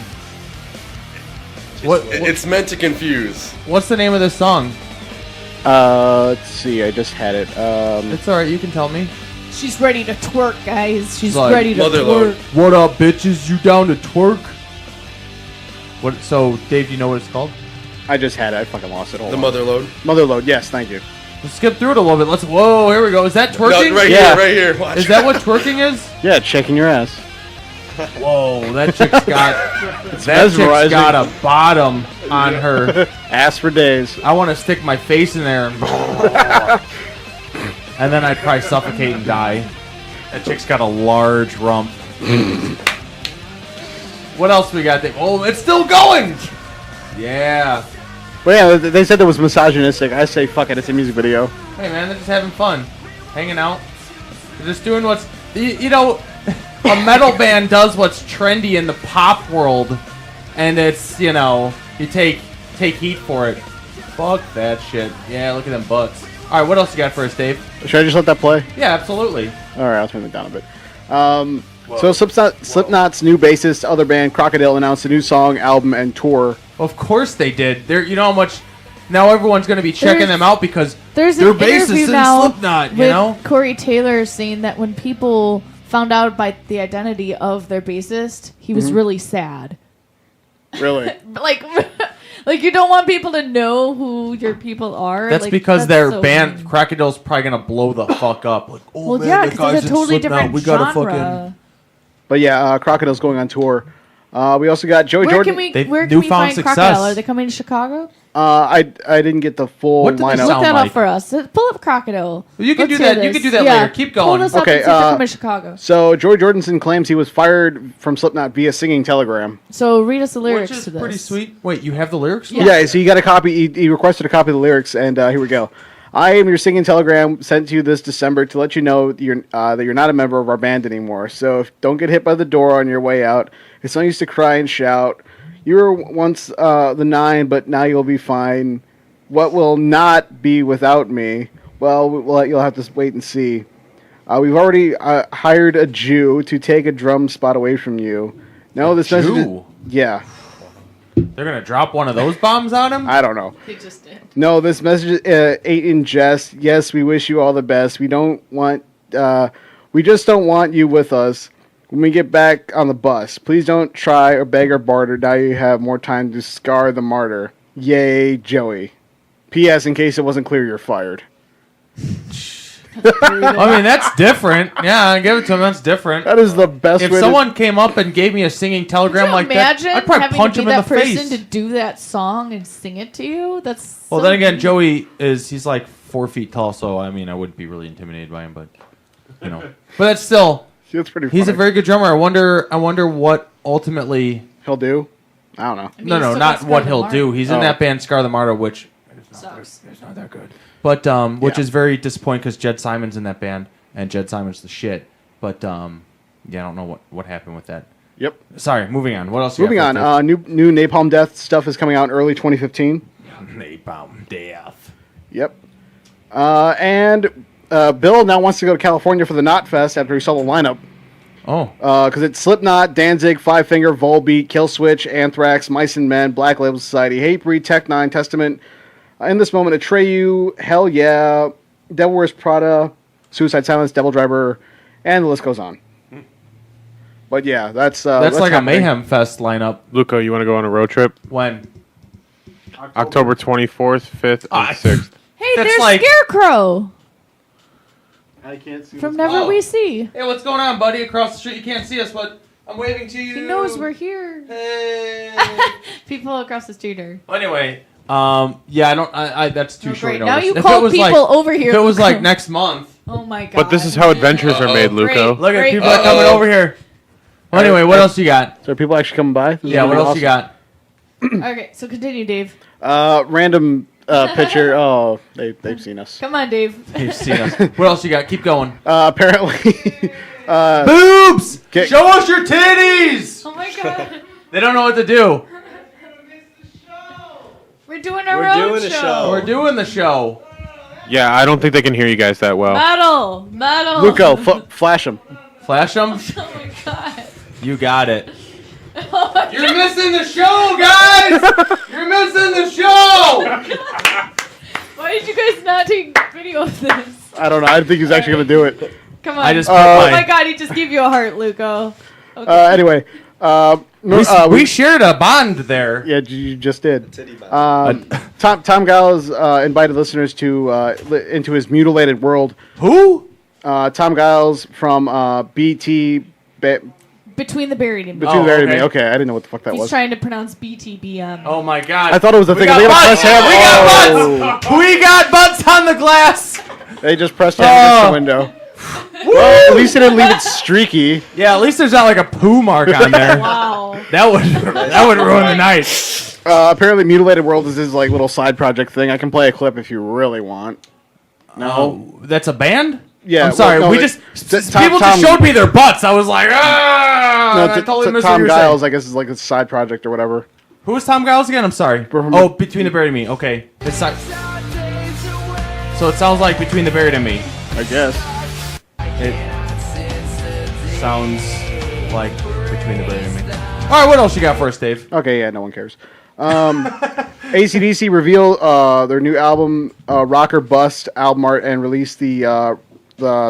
It's meant to confuse. What's the name of this song? Let's see. I just had it. It's alright, you can tell me. She's ready to twerk, guys. She's Like, ready to Motherload. twerk. What up, bitches? You down to twerk? What? So, Dave, do you know what it's called? I just had it. I fucking lost it. Hold The on. mother load. Motherload. Yes, thank you. Let's skip through it a little bit. Let's. Whoa, here we go. Is that twerking? No, right Yeah. here, right here. Watch. Is that what twerking is? Yeah, checking your ass. Whoa, that chick's got that chick's mesmerizing. got a bottom on her. Ass for days. I want to stick my face in there and then I'd probably suffocate and die. That chick's got a large rump. What else we got there? Oh, it's still going. Yeah. But yeah, they said it was misogynistic. I say fuck it. It's a music video. Hey man, they're just having fun, hanging out. They're just doing what's you know. A metal band does what's trendy in the pop world, and it's, you know, you take heat for it. Fuck that shit. Yeah, look at them butts. All right, what else you got for us, Dave? Should I just let that play? Yeah, absolutely. All right, I'll turn it down a bit. So Slipknot's new bassist, other band Crocodile, announced a new song, album, and tour. Of course they did. They're, you know how much. Now everyone's going to be checking them out because There's they're an interview bassists in now Slipknot. You with know. Corey Taylor saying that when people found out by the identity of their bassist, he was really sad. Really? Like, like you don't want people to know who your people are. That's like, because that's their so band mean. Crocodile's probably gonna blow the fuck up. Like, oh Well, man, yeah, that because guy's it's a in totally Slipknot. different We gotta genre. fucking. But yeah, Crocodile's going on tour. We also got Joey Where Jordan. can we? They've Where can we newfound find success. Crocodile? Are they coming to Chicago? I didn't get the full What did they lineup. sound Look that like? up for us. Pull up Crocodile. You can Let's do hear that. You this. can do that Yeah. later. Keep going. Pull this up Okay, and see if they're coming to Chicago. So Joey Jordison claims he was fired from Slipknot via singing Telegram. So read us the lyrics Which is to this. pretty sweet. Wait, you have the lyrics? Yeah. Yeah, so he got a copy. He requested a copy of the lyrics, and here we go. I am your singing telegram sent to you this December to let you know that you're not a member of our band anymore. So don't get hit by the door on your way out. It's no use to cry and shout. You were once the 9, but now you'll be fine. What will not be without me? Well, you'll have to wait and see. We've already hired a Jew to take a drum spot away from you. No, this message. Jew? Yeah, They're gonna drop one of those bombs on him. I don't know. They just did. No, this message ate in jest. Yes, we wish you all the best. We just don't want you with us when we get back on the bus. Please don't try or beg or barter. Now you have more time to scar the martyr. Yay, Joey. P.S. In case it wasn't clear, you're fired. I mean, that's different. Yeah, give it to him. That's different. That is the best If way someone came up and gave me a singing telegram Could you like imagine that, I'd probably having punch to him be in the that person face. to do that song and sing it to you? That's Well, so then again, mean. Joey he's like 4 feet tall, so I mean, I wouldn't be really intimidated by him, but you know, but that's still See, that's pretty he's a funny. very good drummer. I wonder what ultimately. He'll do? I don't know. I mean, No, you no, still not got what Scar he'll the do. Martyr. He's in Oh. that band Scar the Martyr, which Sucks. it's not that good. But which Yeah. is very disappointing because Jed Simon's in that band, and Jed Simon's the shit. But yeah, I don't know what happened with that. Yep. Sorry, moving on. What else? you Moving got on. New Napalm Death stuff is coming out in early 2015. Napalm Death. Yep. And Bill now wants to go to California for the Knot Fest after he saw the lineup. Oh, Because it's Slipknot, Danzig, Five Finger, Volbeat, Killswitch, Anthrax, Mice and Men, Black Label Society, Hatebreed, Tech Nine, Testament. In this moment, Atreyu, Hell Yeah, Devil Wears Prada, Suicide Silence, Devil Driver, and the list goes on. But yeah, that's that's like happening. a Mayhem Fest lineup. Luco, you want to go on a road trip? When October 24th, 5th, and 6th. Hey, That's there's like- Scarecrow I can't see from what's- Never Oh. We See. Hey, what's going on, buddy? Across the street, you can't see us, but I'm waving to you. He knows we're here. Hey. People across the street are. Well, anyway, yeah, I don't. I that's too Oh, short great. notice. Now you If it call was people like, over here. If it was like Luco. next month. Oh my god. But this is how adventures are made, Luco. Great. Look at Great. people are coming over here. Well, anyway, what else you got? So are people actually coming by? This is Yeah, what gonna be else you got? Okay, so continue, Dave. Random picture. Oh, they've seen us. Come on, Dave. You've seen us. What else you got? Keep going. Apparently, Boobs! Okay. Show us your titties! Oh my god. They don't know what to do. We're doing our We're own doing a show. We're doing the show. Yeah, I don't think they can hear you guys that well. Metal. Luco, flash them. Flash them. Oh my god. You got it. Oh my You're missing the show, guys! You're missing the show! Why did you guys not take video of this? I don't know. I think he's actually gonna do it. Come on. I just oh my god, he just gave you a heart, Luco. Anyway, we shared a bond there. yeah, you just did. Titty bot. Tom Giles invited listeners to into his mutilated world. Who? Tom Giles from BT. Between the Buried and Me. Between Buried and Me. okay. Okay, I didn't know what the fuck that He's was. trying to pronounce BTBM. Oh my god. I thought it was the thing. got They gotta butts! press ham. We got Oh. butts! We got butts on the glass! They just pressed ham against Oh. the window. Well, at least they didn't leave it streaky. Yeah, at least there's not like a poo mark on there. Wow. That would ruin the night. Apparently, Mutilated World is his like little side project thing. I can play a clip if you really want. No, that's a band. Yeah, I'm sorry. well, no, we just Tom- people just Tom- showed me their butts. I was like, ah! No, I totally missed what Tom you were Giles, saying. I guess, is like a side project or whatever. Who is Tom Giles again? I'm sorry. From- Oh, Between the Buried and Me. Okay, it's not. So it sounds like Between the Buried and Me. I guess. It sounds like Between the Buried and Me. All right, what else you got for us, Dave? Okay, yeah, no one cares. AC/DC reveal their new album, Rocker Bust album art, and release the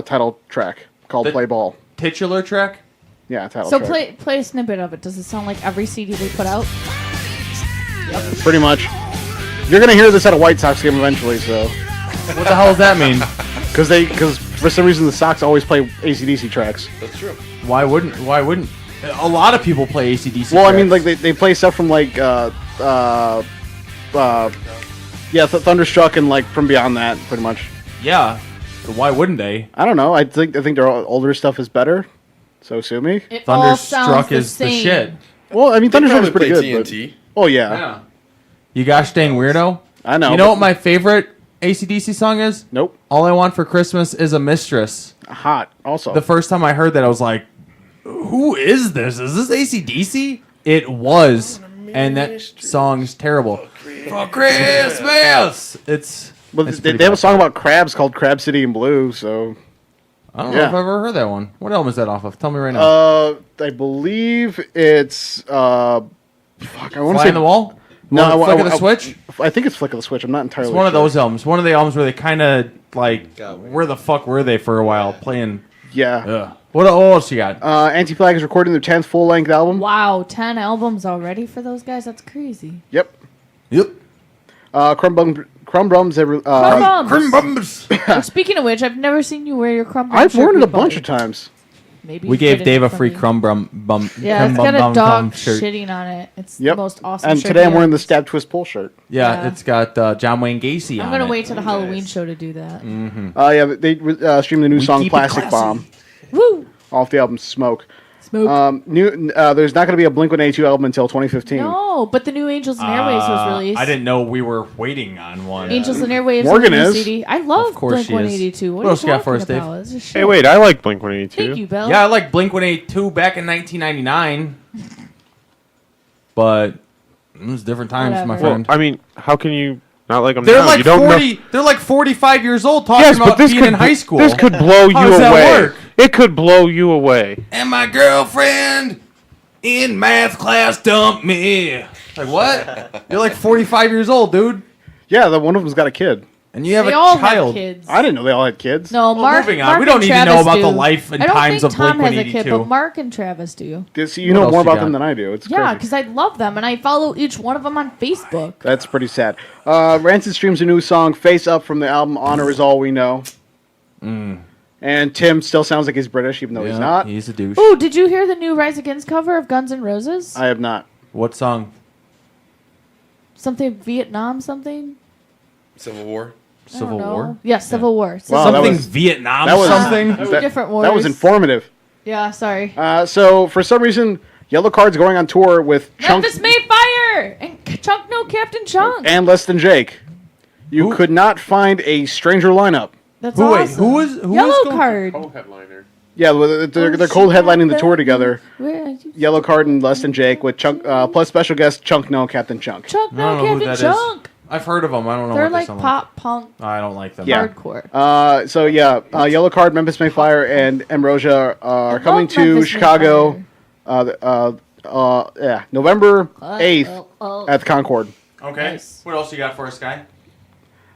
title track called The- Play Ball. Titular track. Yeah, title So track. play a snippet of it. Does it sound like every CD they put out? Pretty much. You're gonna hear this at a White Sox game eventually, so What the hell does that mean? because for some reason the Sox always play AC/DC tracks. That's true. Why wouldn't? A lot of people play AC/DC. Well, I mean, tracks. like they play stuff from like Thunderstruck and like from beyond that, pretty much. yeah. But why wouldn't they? I don't know. I think their older stuff is better. So sue me. It all sounds Thunderstruck the is the same. shit. Well, I mean, They Thunderstruck is probably pretty play good. TNT. But, oh yeah, Yeah. You gosh dang weirdo. I know. You know but- what my favorite AC/DC song is? Nope. All I Want for Christmas is a Mistress. Hot. Also. The first time I heard that, I was like, who is this? Is this AC/DC? It was. And that song's terrible. For Christmas! It's. but it's they pretty have a bad. song about crabs called Crab City in Blue. So I don't know yeah. if I've ever heard that one. What album is that off of? Tell me right now. I believe it's fuck. I want to Fly say on the Wall? No, Flick of the Switch? I think it's Flick of the Switch. I'm not entirely. It's one of sure. those albums. One of the albums where they kind of like, Got weird. where the fuck were they for a while playing? Yeah. Ugh. What else you got? Anti-Flag is recording their 10th full-length album. Wow, 10 albums already for those guys? That's crazy. Yep. Yep. Crumbums. Crumbums. Which, speaking of which, I've never seen you wear your Crumbums. I've worn it a shirt bunch before. of times. Maybe We you gave get it Dave a from free me. crumb bum. Yeah, it's crumb got a bum dog shirt. shitting on it. It's Yep. the most awesome And shirt today I'm he wearing the owns. Stab Twist Pull shirt. Yeah, Yeah. it's got John Wayne Gacy I'm on gonna it. wait till the Halloween show to do that. Yeah, they streamed the new song keep it "Plastic classy. Bomb" Woo! off the album "Smoke." Smoke. There's not going to be a Blink-182 album until 2015. No, but the new Angels and Airwaves was released. I didn't know we were waiting on one. Angels and Airwaves. Morgan was a new is. CD. I love Of course Blink she is. 182. What What, else are you you got for us, talking Dave? about? This is shit. Hey, wait, I like Blink-182. Thank you, Bill. Yeah, I like Blink-182 back in 1999, but it was different times, my Whatever. friend. I mean, how can you not like them They're now? like you don't 40. They're like 45 years old talking Yes, about but this being could in high school. This could blow How you does that away. work? It could blow you away. And my girlfriend in math class dumped me. Like what? You're like 45 years old, dude, Yeah, the one of them's got a kid. and you have They a all child. have kids. I didn't know they all had kids. No, Well, Mark. moving on. Mark We don't and need to know Travis about do. the life and I don't times think of Tom has a kid, Blink-182. but Mark and Travis do. You What know else more you about got? them than I do. It's Yeah, crazy. because I love them and I follow each one of them on Facebook. That's pretty sad. Rancid streams a new song, "Face Up," from the album "Honor Is All We Know." And Tim still sounds like he's British, even though he's Yeah, not. He's a douche. Ooh, did you hear the new Rise Against cover of Guns N' Roses? I have not. What song? Something Vietnam something? Civil War. I don't Civil know. War? Yeah, Civil War. Wow, that Something was- Vietnam that was- something? Two different wars. That was informative. Yeah, sorry. So, for some reason, Yellow Card's going on tour with Chunk Memphis May Fire! And Chunk No Captain Chunk. and Less Than Jake. You Who? could not find a stranger lineup. That's Who- wait, awesome. who is- who is Yellow going- Card. headliner. Yeah, well, they're cold headlining the tour together. Where are you? Yellow Card and Less Than Jake with Chunk, plus special guest Chunk No Captain Chunk. Chunk I No don't know who Captain that is. Chunk. I've heard of them. I don't know They're what they like sound pop punk I don't like them. Yeah. hardcore. So yeah, Yellow Card, Memphis May Fire, and Ambrosia are love coming to Memphis May Chicago. November 8th at the Concord. Okay. Nice. What else you got for us, guy?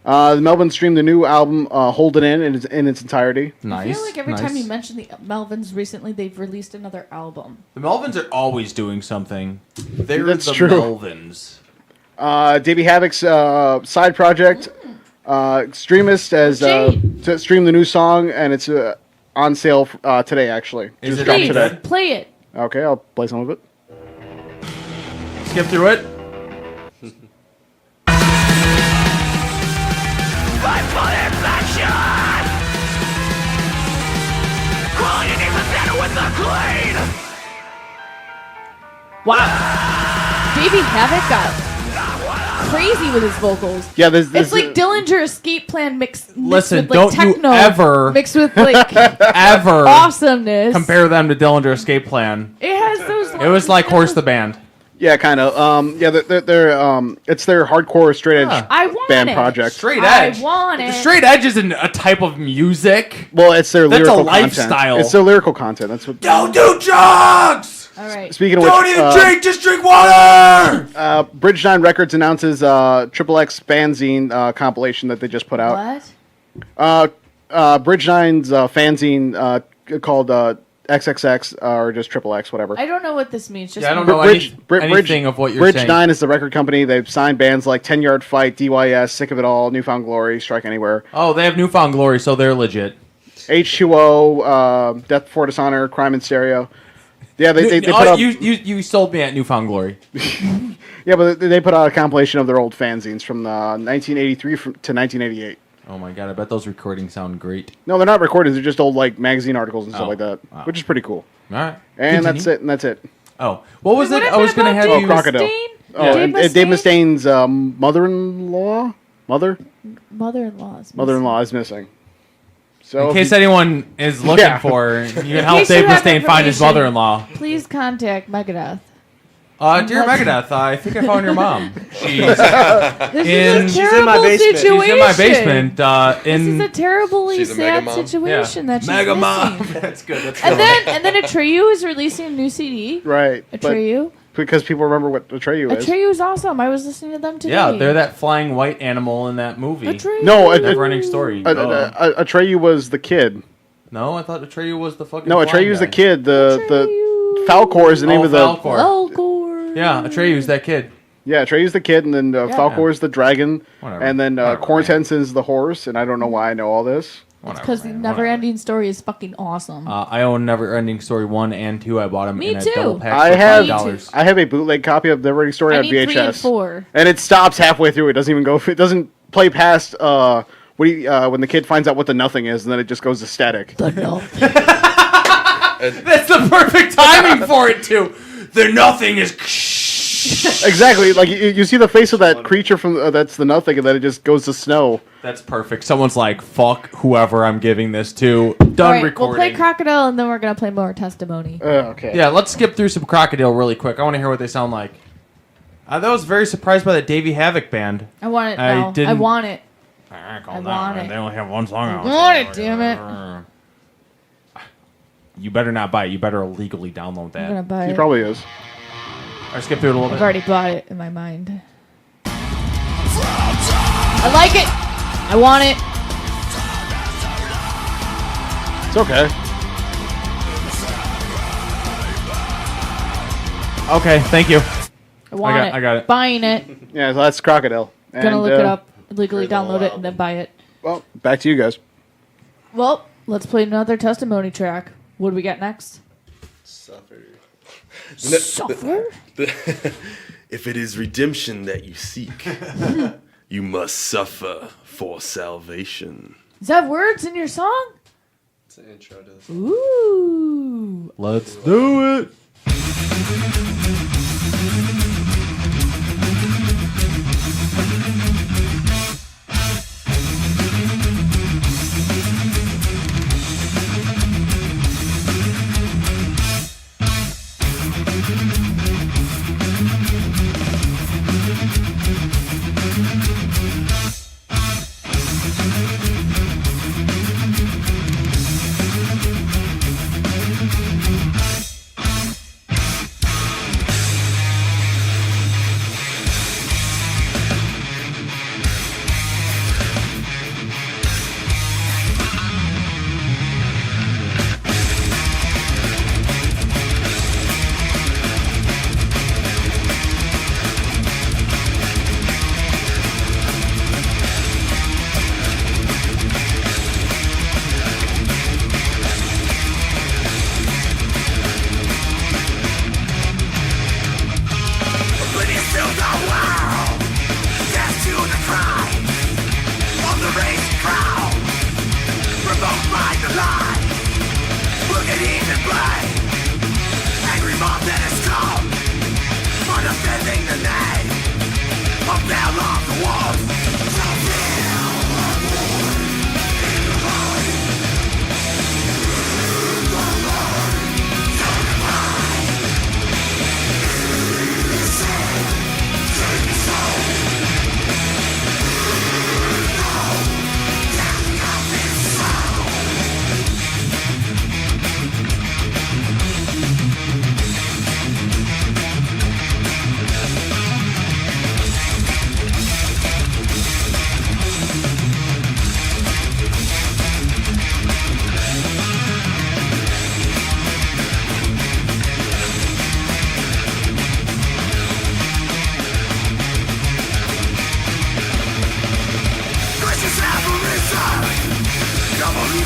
The Melvins streamed the new album "Hold It In its entirety. Nice. I feel like every nice. time you mention the Melvins recently, they've released another album. The Melvins are always doing something. They're That's the true. Melvins. Davey Havoc's side project, Extremist, as to stream the new song, and it's on sale today. Actually, Is just it dropped any today. good? Play it. Okay, I'll play some of it. Skip through it. Wow. Davey Havoc got crazy with his vocals. Yeah, there's It's like Dillinger Escape Plan mixed Listen, with like don't you techno ever- mixed with like Ever awesomeness. compare them to Dillinger Escape Plan. It has those. It was like Horse the Band. yeah, kind of. Yeah, they're it's their hardcore straight edge I want band it. project. Straight Edge. I want it. Straight Edge isn't a type of music. Well, it's their That's a lyrical lifestyle. content. It's their lyrical content. That's what. Don't do drugs! All right. Speaking of Don't which, even drink, just drink water! Bridge 9 Records announces Triple X fanzine compilation that they just put out. What? Bridge 9's fanzine called XXX or just Triple X, whatever. I don't know what this means. Just Yeah, I don't me. know anything of what you're Bridge saying. 9 is the record company. They've signed bands like 10 Yard Fight, DYS, Sick of It All, Newfound Glory, Strike Anywhere, Oh, they have Newfound Glory, so they're legit. H2O, Death Before Dishonor, Crime and Stereo. Yeah, they put out, you sold me at Newfound Glory. yeah, but they put out a compilation of their old fanzines from 1983 to 1988. Oh my god, I bet those recordings sound great. No, they're not recordings. They're just old like magazine articles and stuff Oh, like that, wow. which is pretty cool. All right. And Continue. that's it. Oh, what was What it? I was going to have happened you. about Crocodile. Dave Mustaine? Oh, Dave and Dave Mustaine? Mustaine's mother-in-law Mother-in-law is missing. So In case anyone is looking Yeah. for, you can help case you Dave have Mustaine find his information. mother-in-law. Please contact Megadeth. Dear Megadeth, I think I found your mom. She's This is a She's in my terrible basement. situation. in my basement. This is a terribly She's a sad mega mom. situation that she's Mega missing. mom. That's good. That's And good. then Atreyu is releasing a new CD. right, but Atreyu. because people remember what Atreyu is. Atreyu is awesome. I was listening to them today. Yeah, they're that flying white animal in that movie. Atreyu. No, Never Ending Story. Atreyu was the kid. No, I thought Atreyu was the fucking. No, flying Atreyu's the guy. kid. The Falcor is the name of the. Falcor. Falcor. Yeah, Atreyu's that kid. Yeah, Atreyu's the kid, and then Falcor is the dragon, Whatever. and then Whatever, Cortensen's the horse, and I don't know why I know all this. Because the Never-Ending Story is fucking awesome. I own Never Ending Story 1 and 2. I bought them Me in a too. double pack I for have $5. I have a bootleg copy of Never Ending Story I on need 3 and VHS, 4. and it stops halfway through. It doesn't even go. It doesn't play past when the kid finds out what the nothing is, and then it just goes to static. That's the perfect timing for it, too. The nothing is. Exactly. Like you see the face of that creature from that's the nothing, and then it just goes to snow. That's perfect. Someone's like, fuck whoever I'm giving this to. Done All right, recording. we'll play Crocodile, and then we're going to play more Testimony. Okay. Yeah, let's skip through some Crocodile really quick. I want to hear what they sound like. I was very surprised by that Davey Havoc band. I want it I now. I didn't- want it. I want it. They only have one song out. I want it, damn it. You better not buy it. You better illegally download I'm going to that. buy He it. probably is. I skip through it a little I've bit. already bought it in my mind. I like it. I want it. It's okay. Okay, thank you. I want it. I got it. Buying it. Yeah, so that's Crocodile. Gonna look it up, legally There's a whole download it, and then buy it. Well, back to you guys. Well, let's play another testimony track. What do we got next? Suffer. Suffer? If it is redemption that you seek, you must suffer for salvation. Is that words in your song? It's an intro to this. Ooh. Let's do it.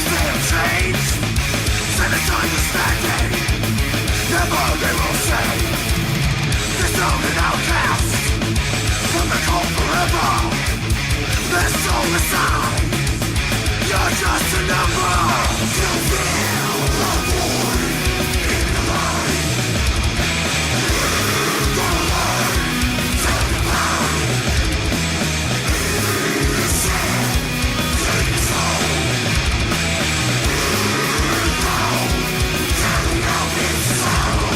they have changed. Send us understanding. Never they will say. Disowned and outcast from the cold forever. Their soul aside. You're just a number. You feel the void in the mind. The light, take the power. Take your soul. Carry out its sorrow.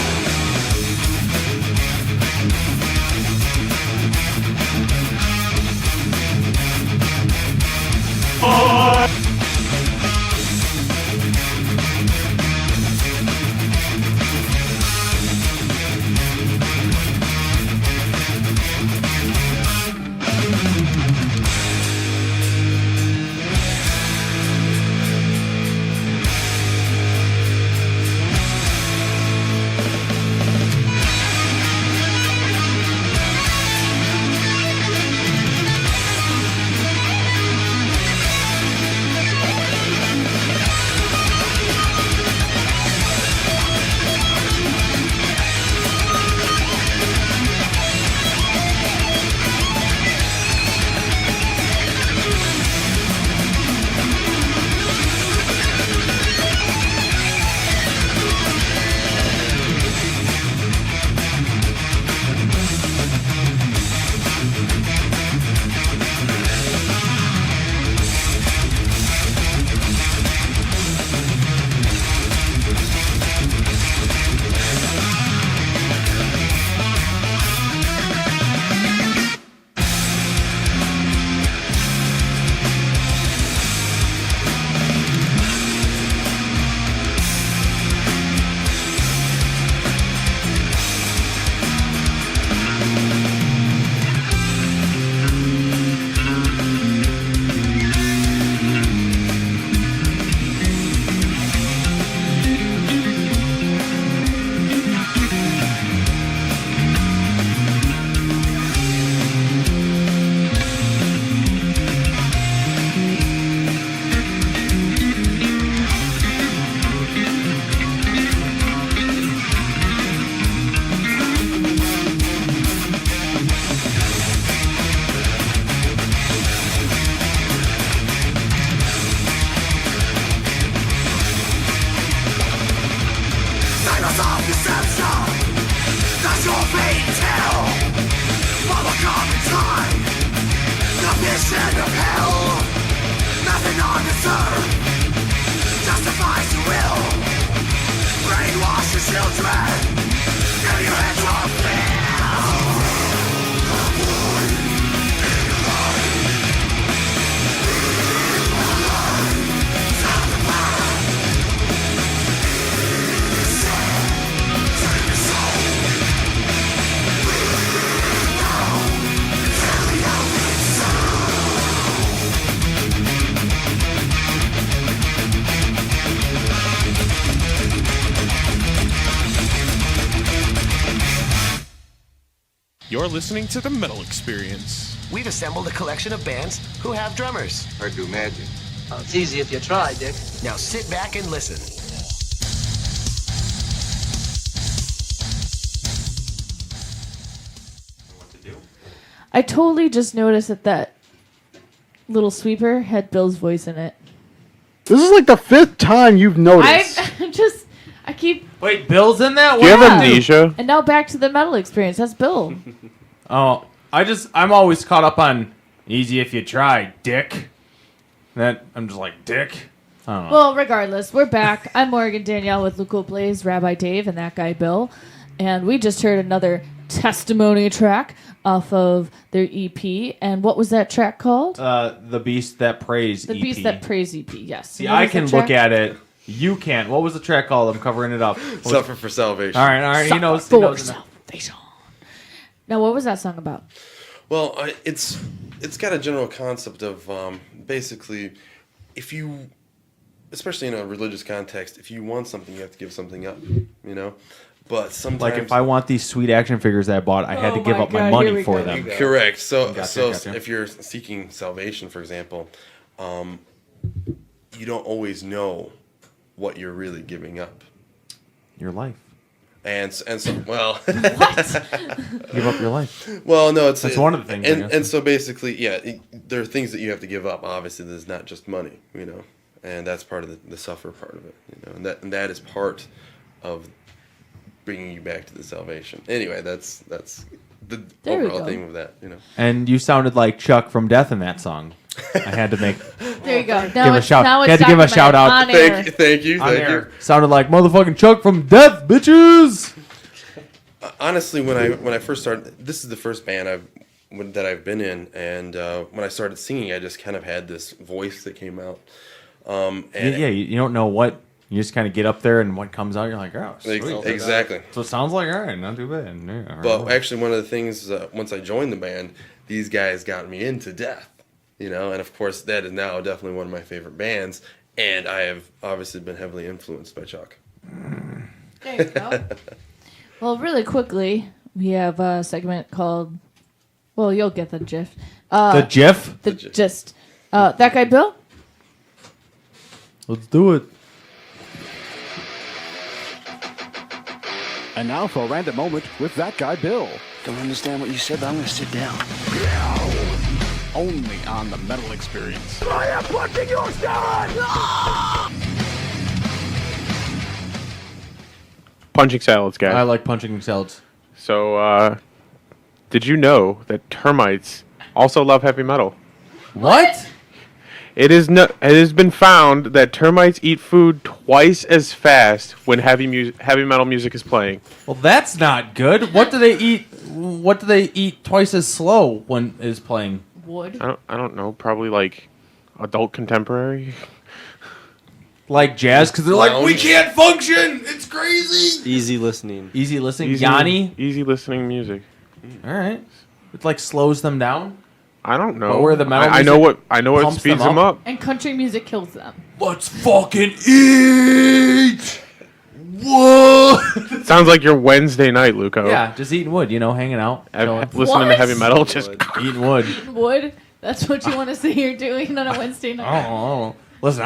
Silence of deception. That's your fate tell. Follow common time. The mission of hell. Nothing on this earth justifies your will. Brainwash your children. Give your head to a You're listening to The Metal Experience. We've assembled a collection of bands who have drummers. I do magic. Oh, it's easy if you try, Dick. Now sit back and listen. I totally just noticed that little sweeper had Bill's voice in it. This is like the 5th time you've noticed. I keep. Wait, Bill's in that? Do you have Yeah. amnesia? And now back to the metal experience. That's Bill. Oh, I'm always caught up on easy if you try, dick. That I'm just like, dick. I don't know. Well, regardless, we're back. I'm Morgan Danielle with Luco Blaze, Rabbi Dave, and that guy Bill. And we just heard another testimony track off of their EP. And what was that track called? The Beast That Prays The EP. Beast That Prays EP, yes. See, I can look at it. You can't. What was the track called? I'm covering it up. Suffer for Salvation. All right. He knows. For salvation. Now, what was that song about? Well, it's got a general concept of basically, if you, especially in a religious context, if you want something, you have to give something up, you know? But sometimes... Like, if I want these sweet action figures that I bought, I had to give up my money for them. Correct. So, Gotcha. if you're seeking salvation, for example, you don't always know what you're really giving up. Your life. And so well, Give up your life. well, no, That's one of the things, I guess. And so basically, yeah, there are things that you have to give up. Obviously, there's not just money, and that's part of the suffer part of it, and that is part of bringing you back to the salvation. Anyway, that's the There we overall go. theme of that, And you sounded like Chuck from Death in that song. I had to make There you go. give a shout. Now it's Had to give a shout out. on air. Thank you. Sounded like motherfucking Chuck from Death, bitches. Honestly, when I first started, this is the first band that I've been in, and when I started singing, I just kind of had this voice that came out. And Yeah, you don't know what. You just kind of get up there, and what comes out, you're like, oh, sweet. Exactly. So it sounds like, all right, not too bad. Yeah, all But right. actually, one of the things once I joined the band, these guys got me into Death, and of course that is now definitely one of my favorite bands, and I have obviously been heavily influenced by Chuck. There you go. Well, really quickly, we have a segment called. Well, you'll get the gif. The GIF? The gist. That guy Bill. Let's do it. And now for a random moment with that guy Bill. Don't understand what you said, but I'm gonna sit down. Only on the Metal Experience. I am punching your salad! Punching salads, guys. I like punching salads. So, did you know that termites also love heavy metal? What? It has been found that termites eat food twice as fast when heavy metal music is playing. Well, that's not good. What do they eat? What do they eat twice as slow when it is playing? Wood. I don't know. Probably like adult contemporary. Like jazz, because they're like, we Lounge. can't function. It's crazy. Easy listening. Easy listening. Yanni. Easy listening music. All right. It like slows them down. I don't know. But where the metal I know music what pumps speeds them them up. And country music kills them. Let's fucking eat. What? Sounds like your Wednesday night, Luco. Yeah, just eating wood. Hanging out, chilling. Listening to What? heavy metal, just eating wood. Wood. That's what you want to say you're doing on a Wednesday night. Oh, listen,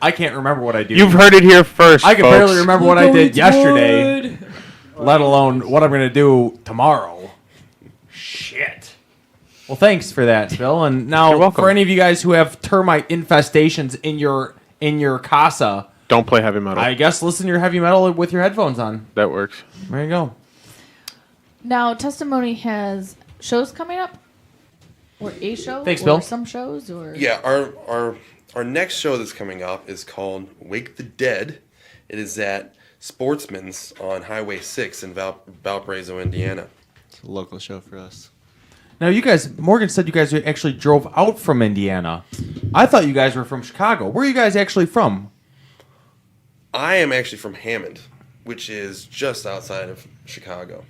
I can't remember what I do. You've heard it here first. I can folks. barely remember what I did It's yesterday, wood. let alone what I'm going to do tomorrow. Shit. Well, thanks for that, Phil. And You're now, welcome. for any of you guys who have termite infestations in your casa, Don't play heavy metal. I guess listen to your heavy metal with your headphones on. That works. There you go. Now, Testimony has shows coming up, or a show, Thanks, or Bill. some shows, or Yeah, our next show that's coming up is called Wake the Dead. It is at Sportsman's on Highway 6 in Valparaiso, Indiana. It's a local show for us. Now, you guys, Morgan said you guys actually drove out from Indiana. I thought you guys were from Chicago. Where are you guys actually from? I am actually from Hammond, which is just outside of Chicago.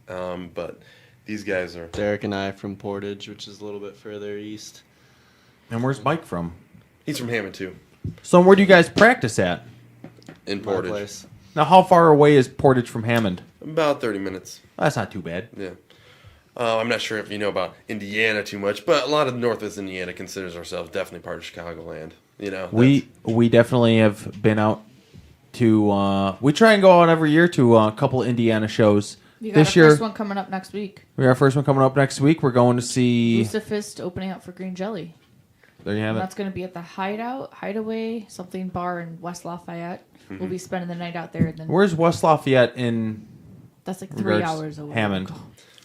But these guys are... Derek and I from Portage, which is a little bit further east. And where's Mike from? He's from Hammond, too, So where do you guys practice at? in My Portage. place. Now, how far away is Portage from Hammond? About 30 minutes, That's not too bad. yeah. I'm not sure if you know about Indiana too much, but a lot of Northwest Indiana considers ourselves definitely part of Chicagoland. We definitely have been out to. We try and go out every year to a couple Indiana shows. you got This our year, first one coming up next week. we got our first one coming up next week. We're going to see. Lucifist opening up for Green Jelly. There you have And it. that's going to be at the Hideaway, something bar in West Lafayette. Mm-hmm. We'll be spending the night out there, and then Where's West Lafayette in that's like 3 regards hours away. Hammond?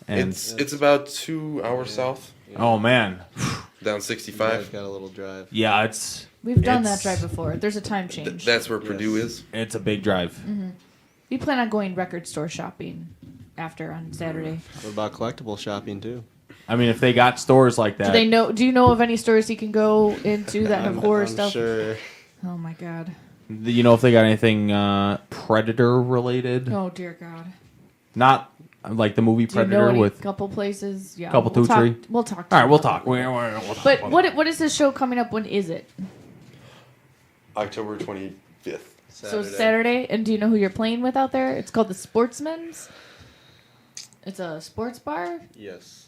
And It's about 2 hours south, oh man, down You guys 65. got a little drive. yeah, it's We've done It's- that drive before. There's a time change. That's where Purdue is. it's a big drive. We plan on going record store shopping after on Saturday. What about collectible shopping too? I mean, if they got stores like that, Do you know of any stores you can go into that have horror I'm stuff? sure. Oh my god. you know if they got anything Predator related, Oh dear god. not like the movie Do you know Predator any with. couple places? Yeah. Couple, we'll two, talk, three? We'll talk. All right, we'll about talk. it. We'll talk. But what is this show coming up? When is it? October 25th. So Saturday. And do you know who you're playing with out there? It's called the Sportsman's. It's a sports bar. Yes.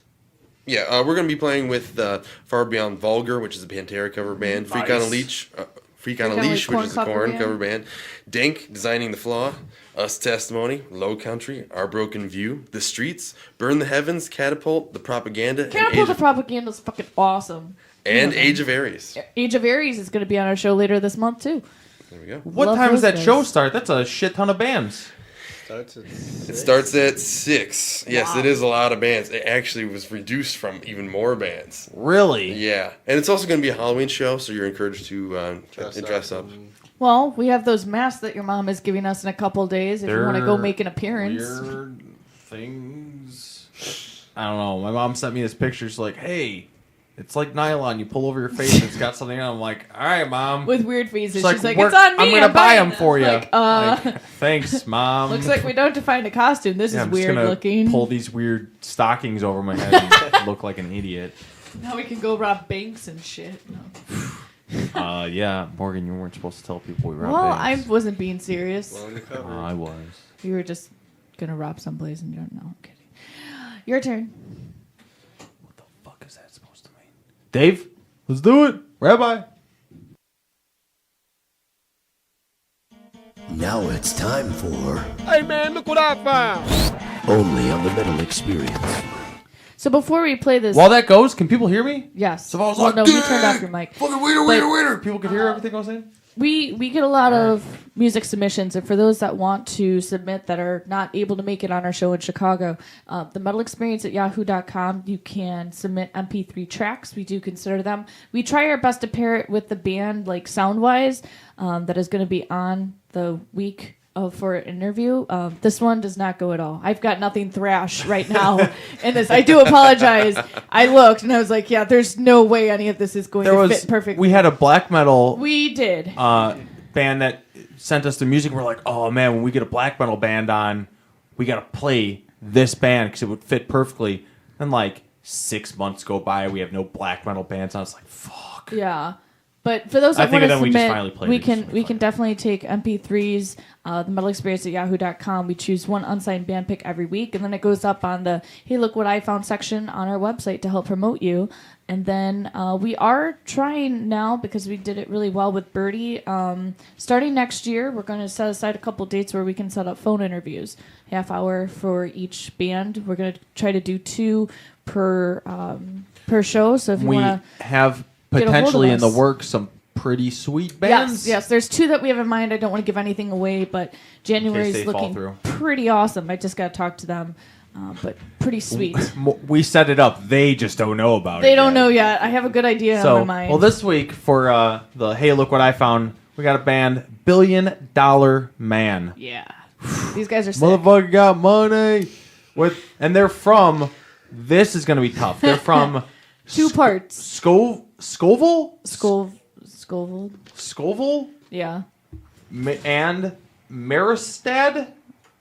Yeah, we're going to be playing with Far Beyond Vulgar, which is a Pantera cover band. Nice. Freak on a Leash. Freak on a Freak on a Leash, Leash, which is a Korn Korn cover cover band. Dink, Designing the Flaw. Us Testimony, Low Country, Our Broken View, The Streets, Burn the Heavens, Catapult, The Propaganda, Catapult the Propaganda is fucking awesome. and Age of Aries. Age of Aries is going to be on our show later this month too. There we go. What Love time does those that guys. show start? That's a shit ton of bands. It starts at 6. Yes, it is a lot of bands. It actually was reduced from even more bands. Really? Yeah. And it's also going to be a Halloween show, so you're encouraged to dress up. Well, we have those masks that your mom is giving us in a couple days if you want to go They're make an appearance. Weird things. I don't know. My mom sent me this picture. She's like, hey, it's like nylon. You pull over your face and it's got something on. I'm like, all right, Mom. With weird faces. She's She's like, "We're- it's on me. I'm going to buy buying them this." for you. Like, thanks, Mom. looks like we don't have to find a costume. This Yeah, is I'm just weird gonna looking. pull these weird stockings over my head and look like an idiot. Now we can go rob banks and shit. No. Yeah, Morgan, you weren't supposed to tell people we were Well, I wasn't being serious. I was. You were just gonna rob someplace and you don't know. I'm kidding. Your turn. Fuck is that supposed to mean? Dave, let's do it. Rabbi. Now it's time for Hey man, look what I found. Only on the Metal Experience. So before we play this, While that goes, can people hear me? yes. So if I was well, like, no, you turned off your mic. Fucking winner, But- winner, winner. People could hear everything I was saying? We get a lot of music submissions, and for those that want to submit that are not able to make it on our show in Chicago, the Metal Experience at yahoo.com, you can submit MP3 tracks. We do consider them. We try our best to pair it with the band, like sound-wise, that is going to be on the week for an interview. This one does not go at all. I've got nothing thrash right now in this. I do apologize. I looked, and I was like, yeah, there's no way any of this is going to fit perfectly. We had a black metal We did. band that sent us the music. We're like, oh man, when we get a black metal band on, we got to play this band because it would fit perfectly. And like 6 months go by, we have no black metal bands on. It's like, fuck. Yeah. But for those I that think want to then we just submit, finally played we it. can definitely take MP3s, the Metal Experience at yahoo.com. We choose one unsigned band pick every week, and then it goes up on the Hey Look What I Found section on our website to help promote you. And then we are trying now, because we did it really well with Birdie, starting next year, we're going to set aside a couple dates where we can set up phone interviews, half hour for each band. We're going to try to do 2 per show, so if you We want to... have get a hold of potentially in the us. works some pretty sweet bands. Yes. There's 2 that we have in mind. I don't want to give anything away, but January they is fall looking through. pretty awesome. I just got to talk to them, but pretty sweet. We set it up. They just don't know about it. They don't know yet. I have a good idea So, on my mind. well, this week for the Hey Look What I Found, we got a band, $1 Billion Man. yeah, these guys are sick. Motherfucker got money. And they're from. This is gonna be tough. They're from 2 parts. Scoville. Scoville. Yeah. And Maristad,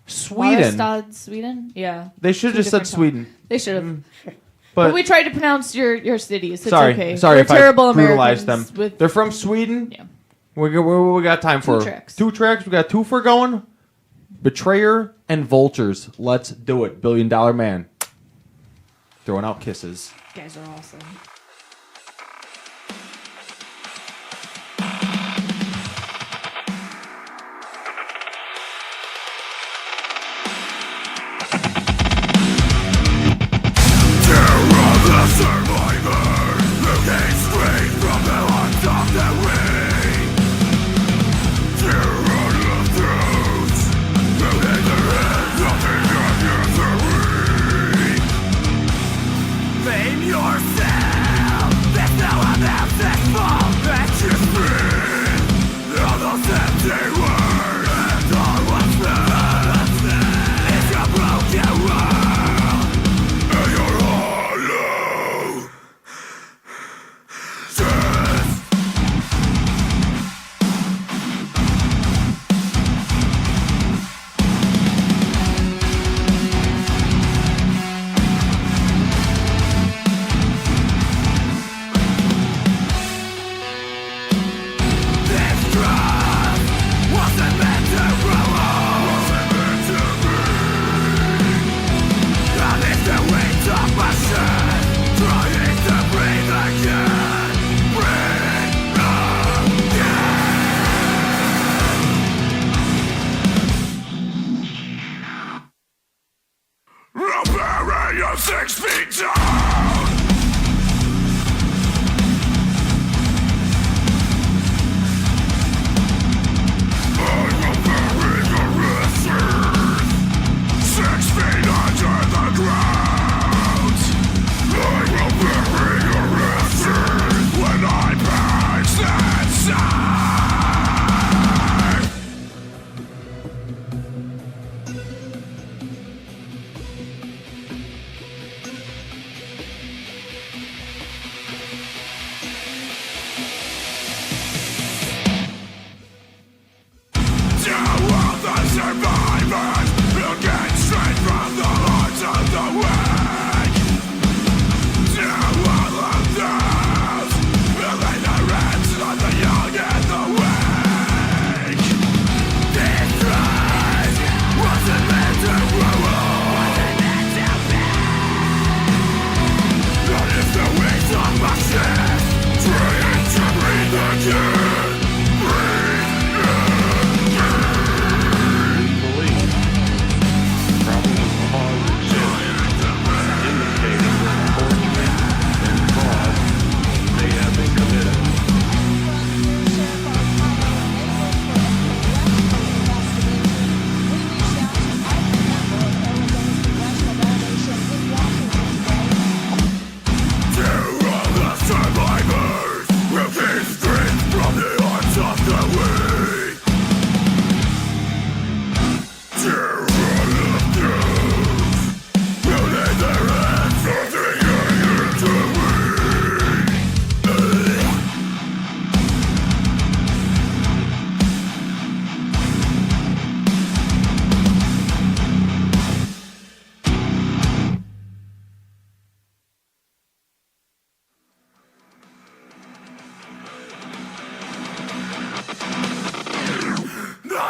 Sweden. Maristad, Sweden. Yeah. They should have 2 just said different Sweden. towns. They should have. But But we tried to pronounce your cities. It's sorry, okay. sorry We're if terrible I brutalized them. Americans with They're from Sweden. Yeah. We got time for 2 tracks. 2 tracks. We got 2 for going. Betrayer and Vultures. Let's do it. $1 Billion Man. Throwing out kisses. You guys are awesome. Name yourself.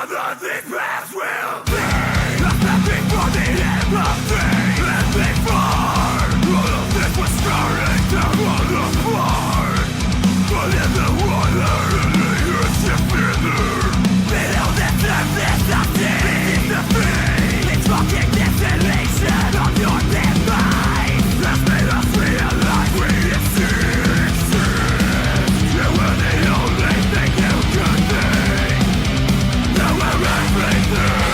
None of these paths will be nothing for the end of things. And before all of this was starting to fall apart, but in the water and the earth together, below the surface of this is the pain. It's fucking desolation of your demise that's made us realize we exist. And we're the only thing you could think. Now we're everything.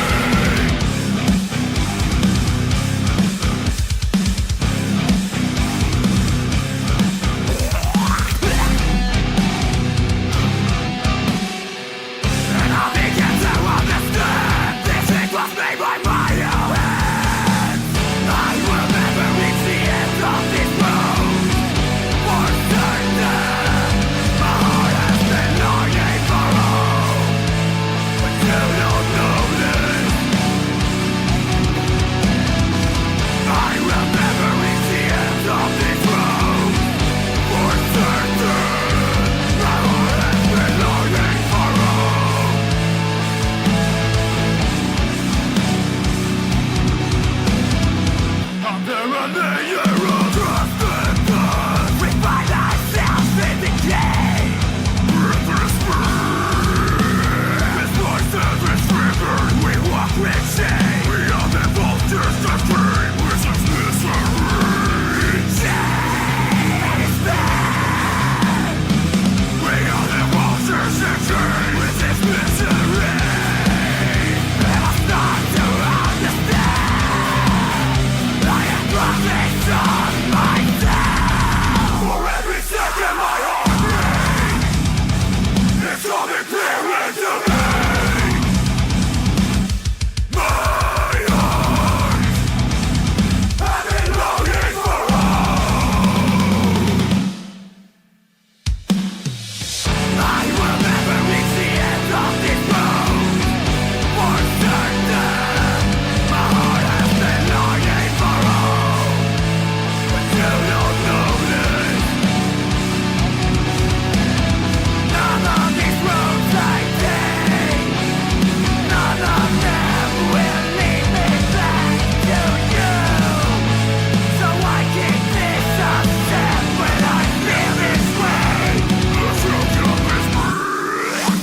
And I began to understand this thing was made by my own hands. I will never reach the end of this road. For certain, my heart has been longing for home. But you don't know this. I will never reach the end of this road. For certain, my heart has been longing for home. Under a layer of trust and dust, we find ourselves in decay. Breathless with voices restricted, we walk with shame. We are the vultures that dream with such misery. Shame and despair. We are the vultures that dream with this misery. And I start to understand. I am promised on myself. For every second my heart beats, it's coming clear into me. My heart has been longing for home. I will never reach the end of this road. For certain, my heart has been longing for home. But you don't know this. None of these roads I take, none of them will lead me back to you. So I keep this a step when I feel this way. The circle is breath.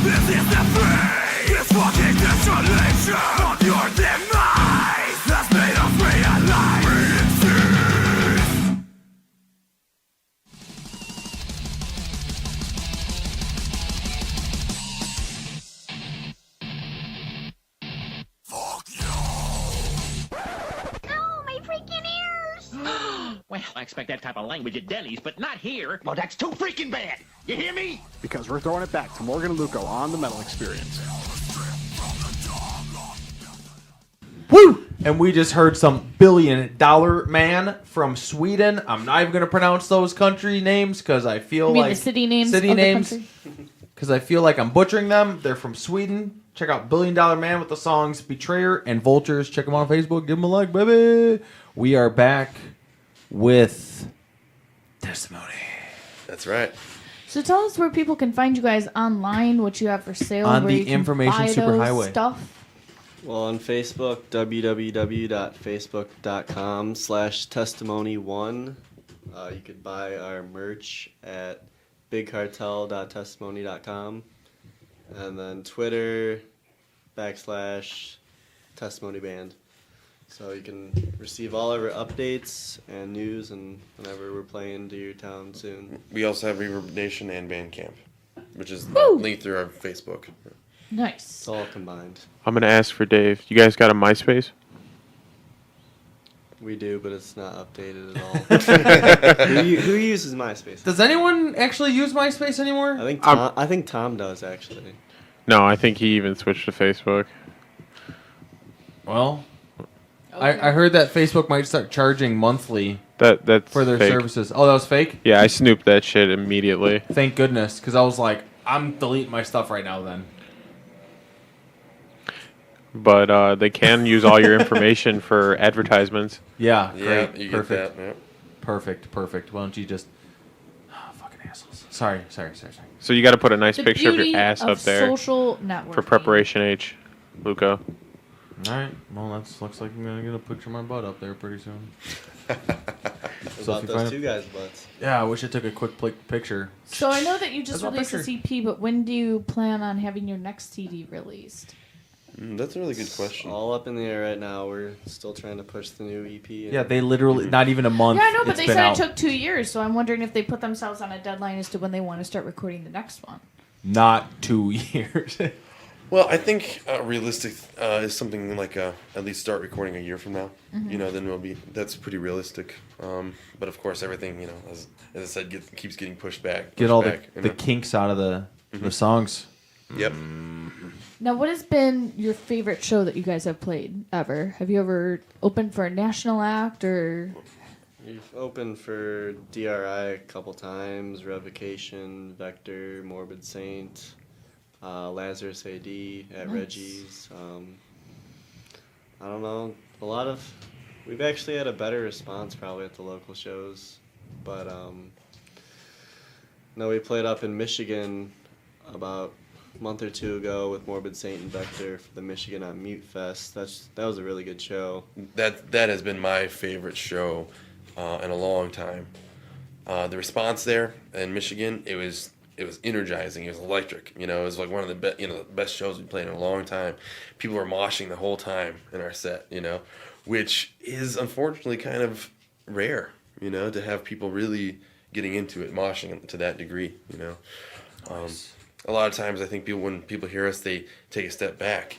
This is the fate, this fucking desolation of your demise that's made us realize we exist. Fuck you. Oh, my freaking ears! Well, I expect that type of language at Denny's, but not here. Well, that's too freaking bad. You hear me? Because we're throwing it back to Morgan and Luco on the Metal Experience. Woo! And we just heard some $1 billion man from Sweden. I'm not even going to pronounce those country names because I feel You mean like the city names city of the names country? because I feel like I'm butchering them. They're from Sweden. Check out $1 Billion Man with the songs Betrayer and Vultures. Check them out on Facebook. Give them a like, baby. We are back with testimony. That's right. So tell us where people can find you guys online, what you have for sale, On where the you can information buy those superhighway. stuff. Well, on Facebook, www.facebook.com/testimony1. You could buy our merch at bigcartel.testimony.com. And then Twitter, /testimony_band. So you can receive all of our updates and news and whenever we're playing to your town soon. We also have Reverb Nation and Bandcamp, which is Woo! linked through our Facebook. Nice. It's all combined. I'm gonna ask for Dave. You guys got a MySpace? We do, but it's not updated at all. who uses MySpace? Does anyone actually use MySpace anymore? I think Tom does actually. No, I think he even switched to Facebook. Well, I heard that Facebook might start charging monthly That's for their fake. services. Oh, that was fake? Yeah, I snooped that shit immediately. Thank goodness, because I was like, I'm deleting my stuff right now then. But they can use all your information for advertisements. Yeah, Yeah, great. you Perfect. get that. Yeah. Perfect. Why don't you just... fucking assholes. Sorry. So you got to put a nice The picture of beauty your ass of up there social networking. for preparation H, Luco. All right. Well, that looks like I'm going to get a picture of my butt up there pretty soon. About those two guys' butts. Yeah, I wish I took a quick picture. So I know that you just That's my released this picture. EP, but when do you plan on having your next CD released? That's a really good question. All up in the air right now. We're still trying to push the new EP. Yeah, they literally, not even a month. Yeah, I know, but it's they been said out. it took 2 years, so I'm wondering if they put themselves on a deadline as to when they want to start recording the next one. Not 2 years. Well, I think realistic is something like at least start recording a year from now. Mhm. You know, then we'll be. That's pretty realistic. But of course, everything as I said keeps getting pushed back. Get pushed all back, the kinks out of the songs. Yep. Now, what has been your favorite show that you guys have played ever? Have you ever opened for a national act or? We've opened for DRI a couple times, Revocation, Vector, Morbid Saint, Lazarus AD at Nice. Reggie's. I don't know, we've actually had a better response probably at the local shows, but no, we played up in Michigan about a month or two ago with Morbid Saint and Vector for the Michigan on Mute Fest. That was a really good show. That has been my favorite show in a long time. The response there in Michigan, it was energizing. It was electric. You know, it was like one of the best shows we played in a long time. People were moshing the whole time in our set. You know, which is unfortunately kind of rare. You know, to have people really getting into it, moshing to that degree. You know, a lot of times I think when people hear us, they take a step back,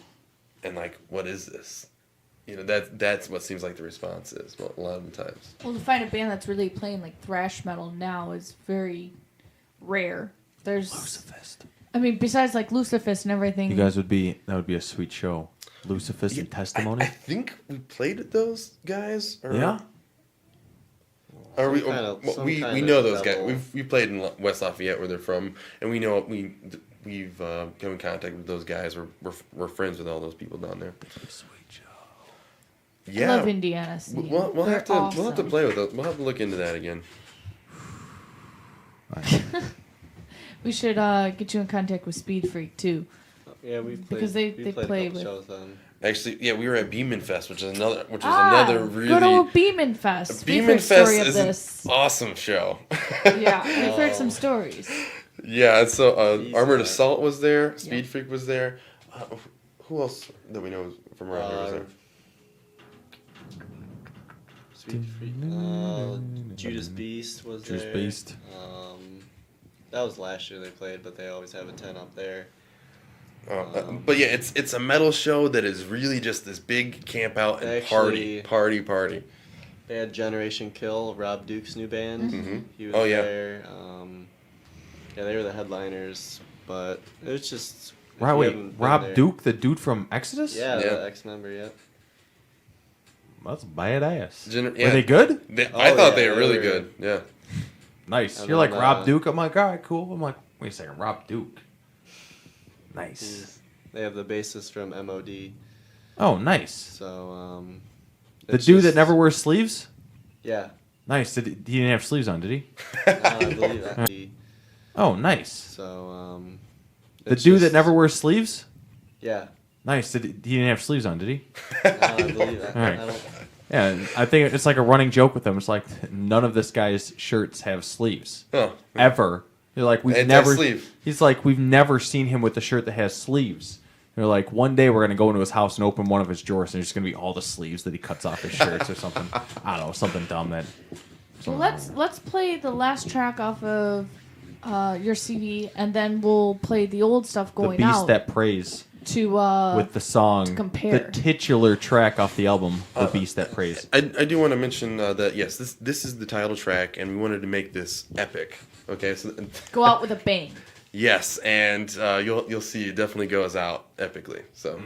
and like, what is this? You know, that's what seems like the response is a lot of the times. Well, to find a band that's really playing like thrash metal now is very rare. There's Lucifist. I mean, besides like Lucifist and everything. You guys that would be a sweet show. Lucifist and Testimony. I think we played with those guys. Or, Yeah. Or we Some kind we of know those double. guys. We played in West Lafayette where they're from, and we know we've come in contact with those guys. We're friends with all those people down there. Yeah, I love Indiana scene. We'll have to They're we'll have to awesome. play with those. We'll have to look into that again. We should get you in contact with Speed Freak too. Yeah, we've played, Because they we played play a couple with. shows then. Actually, yeah, we were at Beeman Fest, which is another really good old Beeman Fest. We've Beeman heard story Fest of is this. an awesome show. Yeah, we've heard some stories. Yeah, and so Armored Assault was there, Speed Freak was there. Who else that we know from around here was there? Speed Freak. Judas Beast was Judas there. Beast. That was last year they played, but they always have a tent up there. But yeah, it's a metal show that is really just this big camp out and Actually- party. They had Generation Kill, Rob Duke's new band. Mhm. He was Oh, yeah. there. Yeah, they were the headliners, but it was just. if Right, you wait, haven't been Rob there- Duke, the dude from Exodus? Yeah, Yeah. the ex-member, yeah. That's badass. Yeah. Were they good? I Oh, thought yeah, they were they really were- good. Yeah. Nice. And You're like then, Rob Duke. I'm like, all right, cool. I'm like, wait a second, Rob Duke. Nice. They have the bassist from MOD. Oh, nice. So, The it's dude that just- never wears sleeves? Yeah. Nice. He didn't have sleeves on, did he? I believe that. Oh, nice. So, The it's dude that just- never wears sleeves? Yeah. Nice. He didn't have sleeves on, did he? I believe that. All right. I don't- Yeah, I think it's like a running joke with them. It's like none of this guy's shirts have sleeves. Huh. Ever. They're like, we've never. Anti-sleeve. He's like, we've never seen him with a shirt that has sleeves. They're like, one day we're gonna go into his house and open one of his drawers, and there's gonna be all the sleeves that he cuts off his shirts or something. I don't know, something dumb that. Well, let's play the last track off of your CD, and then we'll play the old stuff The going Beast out That Prays. to With the song, to compare. the titular track off the album, The Beast That Prays. I do want to mention that yes, this is the title track, and we wanted to make this epic. Okay, so go out with a bang. yes, and you'll see it definitely goes out epically. So.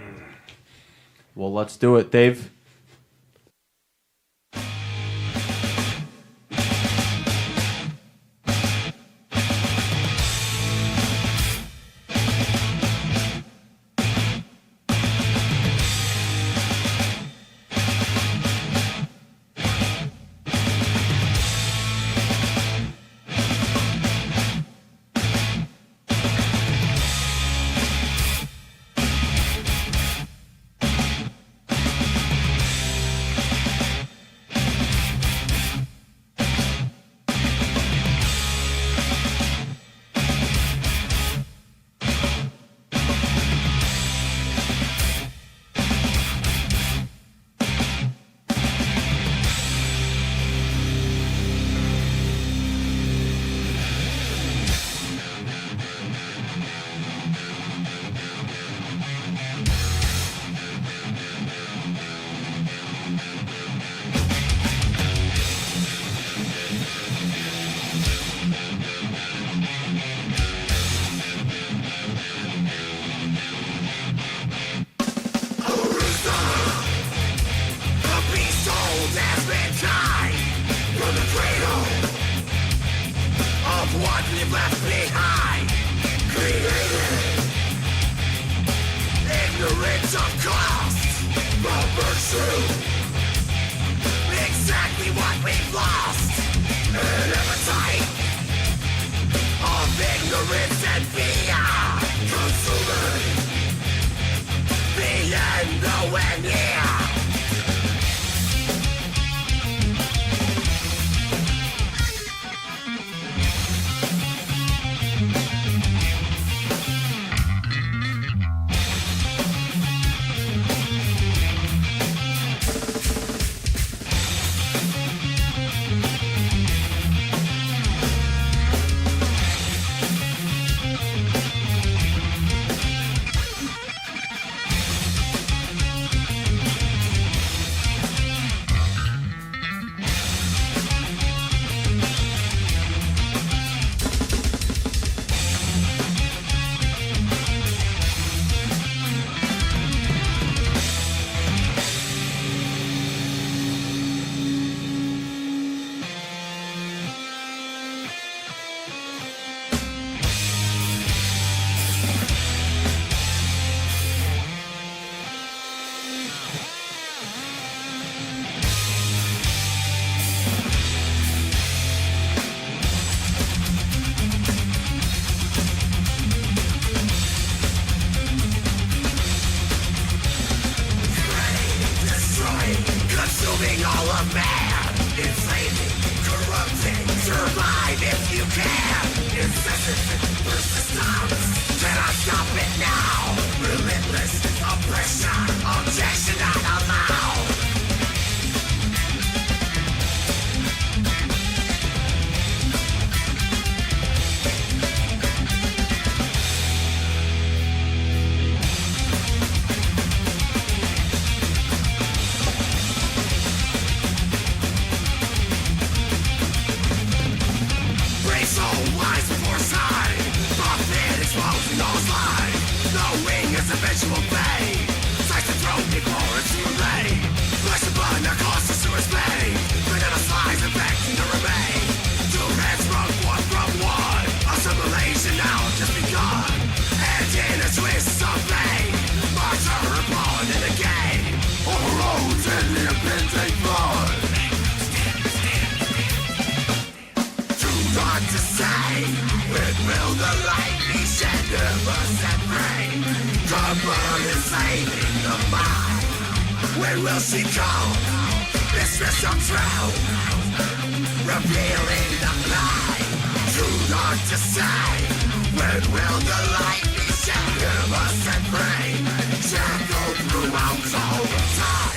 Well, let's do it, Dave. of what we've left behind. Created ignorance of cost, but virtue. Exactly what we've lost. An appetite of ignorance and fear, consuming the end nowhere near. Consuming all of man, enslaving, corrupting, survive if you can. Incessant persistence, cannot stop it now. Relentless oppression, objection not allowed. Eventual fate, sights to throw before it's too late. Flesh and blood, now cost the sewer's pain. Banana slides infecting the remain. Two heads from one. Assimilation now just begun. And in a twist of fate, martyr upon in the game. Overroads in the impending flood. Too dark to say, when will the light be shed? Never set free. Covered in saving the mind. When will she come? Mistress of truth, revealing the lie. Too dark to say. When will the light be shed? Never set free. Shackled throughout all the time.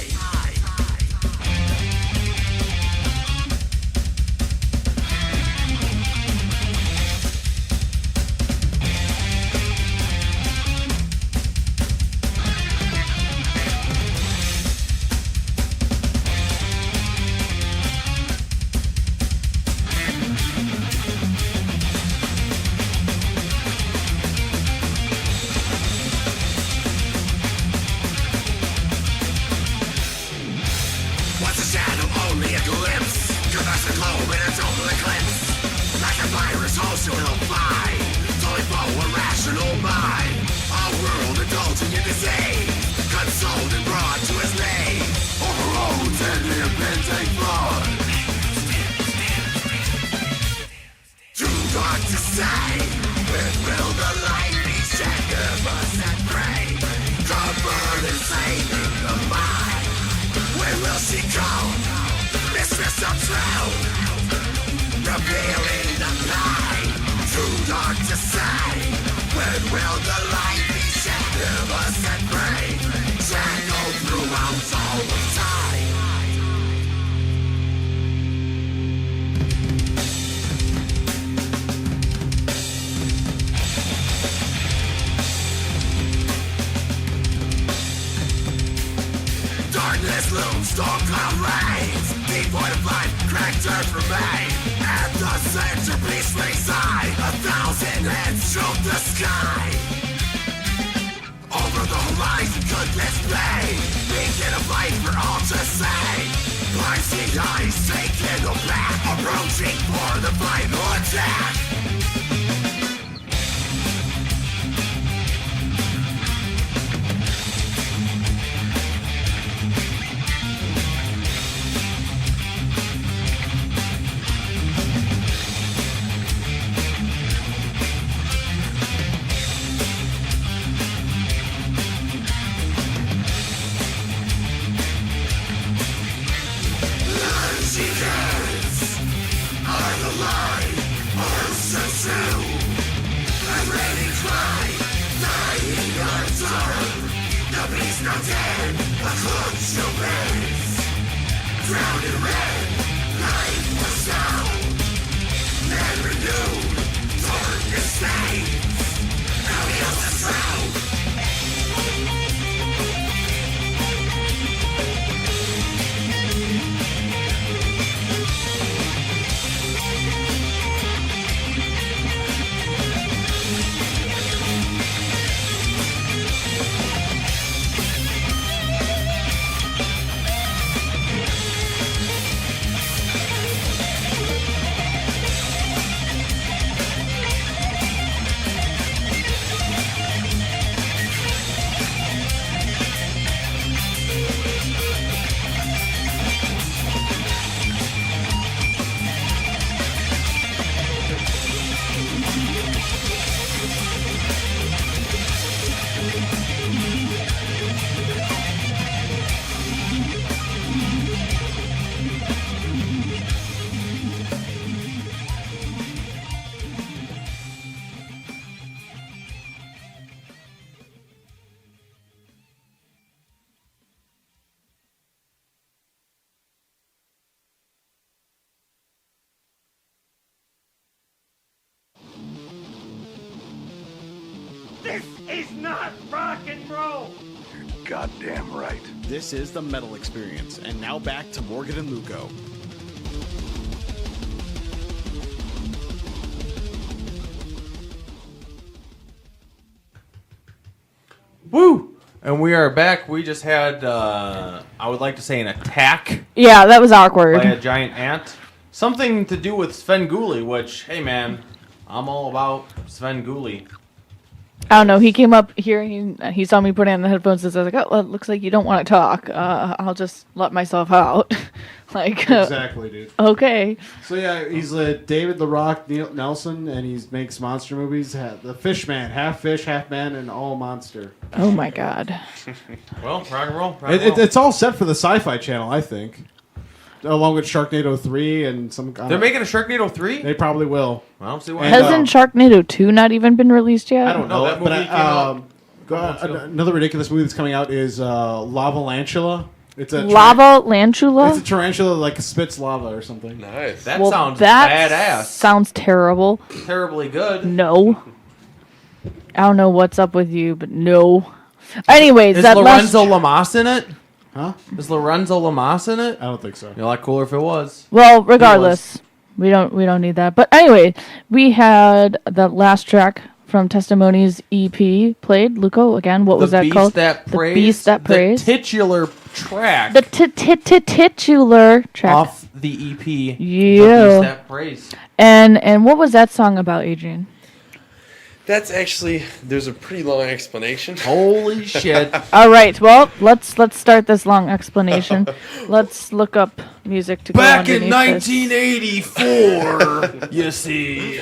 Storm cloud rains, devoid of life, cracked earth remain. At the centerpiece ringside, 1,000 heads stroke the sky. Over the horizon, goodness bay, begin a fight for all to say. Blinding eyes, taking the back, approaching for the final attack. drowned in red, life was sound, and renewed, darkness stains, now heals the shroud. This is not rock and roll! Goddamn right. This is the Metal Experience, and now back to Morgan and Luco. Woo! And we are back. We just had, I would like to say, an attack Yeah, that was awkward. by a giant ant. Something to do with Sven Gulli, which, hey man, I'm all about Sven Gulli. I don't know. He came up here. He saw me put in the headphones and I was like, "Oh, well, it looks like you don't want to talk. I'll just let myself out." Like Exactly, dude. Okay. So yeah, he's David the Rock Nelson, and he makes monster movies. The Fishman, half fish, half man, and all monster. Oh my God. Well, rock and roll. Rock and roll. It's all set for the Sci-Fi Channel, I think. Along with Sharknado 3 and some. They're making a Sharknado 3? They probably will. I don't see why. Hasn't Sharknado 2 not even been released yet? I don't know. that movie But came out another ridiculous movie that's coming out is Lavalantula. It's a Lava Lantula? It's a tarantula like spits lava or something. Nice. That Well, sounds that badass. Sounds terrible. Terribly good. No. I don't know what's up with you, but no. Anyways, Is that Lorenzo Lamas in it? Huh? Is Lorenzo Lamas in it? I don't think so. It'd be a lot cooler if it was. Well, regardless, we don't need that. But anyway, we had the last track from Testimonies EP played. Luco, again, what was that Beast called? That The Praised. Beast That The Praised. titular track The titular track. off the EP. Yeah. The Beast That Praised. And what was that song about, Adrian? That's actually, there's a pretty long explanation. Holy shit. All right, well, let's start this long explanation. Let's look up music to Back go in underneath this. 1984, you see.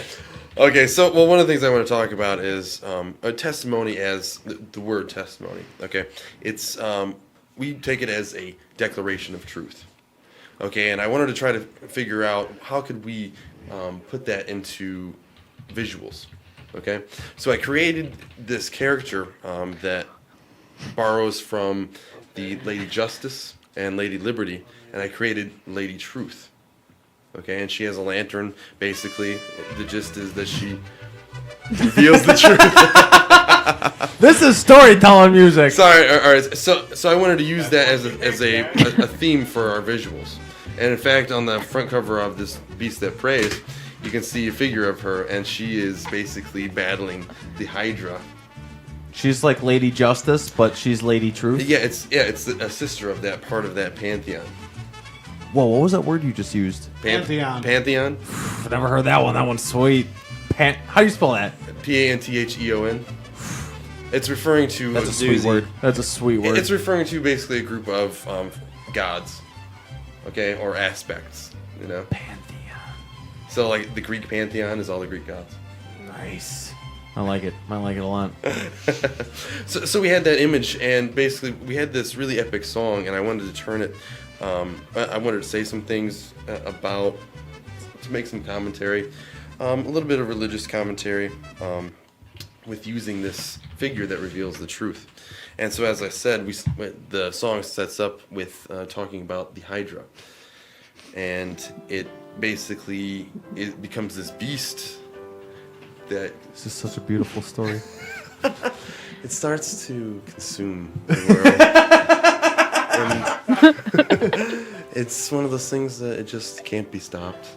Okay, so well, one of the things I want to talk about is a testimony as the word testimony. Okay, it's we take it as a declaration of truth. Okay, and I wanted to try to figure out how could we put that into visuals. Okay, so I created this character that borrows from the Lady Justice and Lady Liberty, and I created Lady Truth. Okay, and she has a lantern. Basically, the gist is that she reveals the truth. This is storytelling music. Sorry, all right. So I wanted to use that as a theme for our visuals. And in fact, on the front cover of this Beast That Prays, you can see a figure of her, and she is basically battling the Hydra. She's like Lady Justice, but she's Lady Truth. Yeah, it's a sister of that part of that pantheon. Whoa, what was that word you just used? Pantheon. Pantheon. I've never heard that one. That one's sweet. How do you spell that? Pantheon. It's referring to That's a sweet word. That's a sweet word. It's referring to basically a group of gods, okay, or aspects, you know. Pantheon. So like the Greek pantheon is all the Greek gods. Nice. I like it. I like it a lot. So we had that image, and basically we had this really epic song, and I wanted to turn it. I wanted to say some things about, to make some commentary, a little bit of religious commentary, with using this figure that reveals the truth. And so, as I said, the song sets up with talking about the Hydra. and it basically it becomes this beast that This is such a beautiful story. it starts to consume the world. And it's one of those things that it just can't be stopped.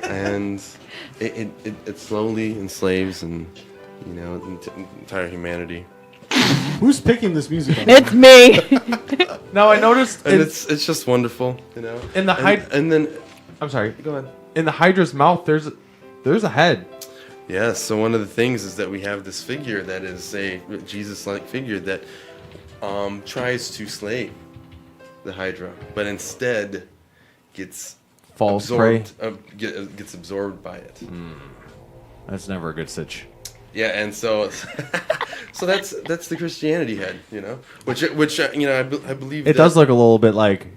And it slowly enslaves and, you know, entire humanity. Who's picking this music up? It's me. Now I noticed And it's just wonderful, you know. in the and then I'm sorry. go ahead. In the Hydra's mouth, there's a head. Yes, so one of the things is that we have this figure that is a Jesus-like figure that tries to slay the Hydra, but instead gets Falls prey. absorbed, gets absorbed by it. That's never a good sitch. Yeah, and so so that's the Christianity head, you know, which you know I believe It does look a little bit like,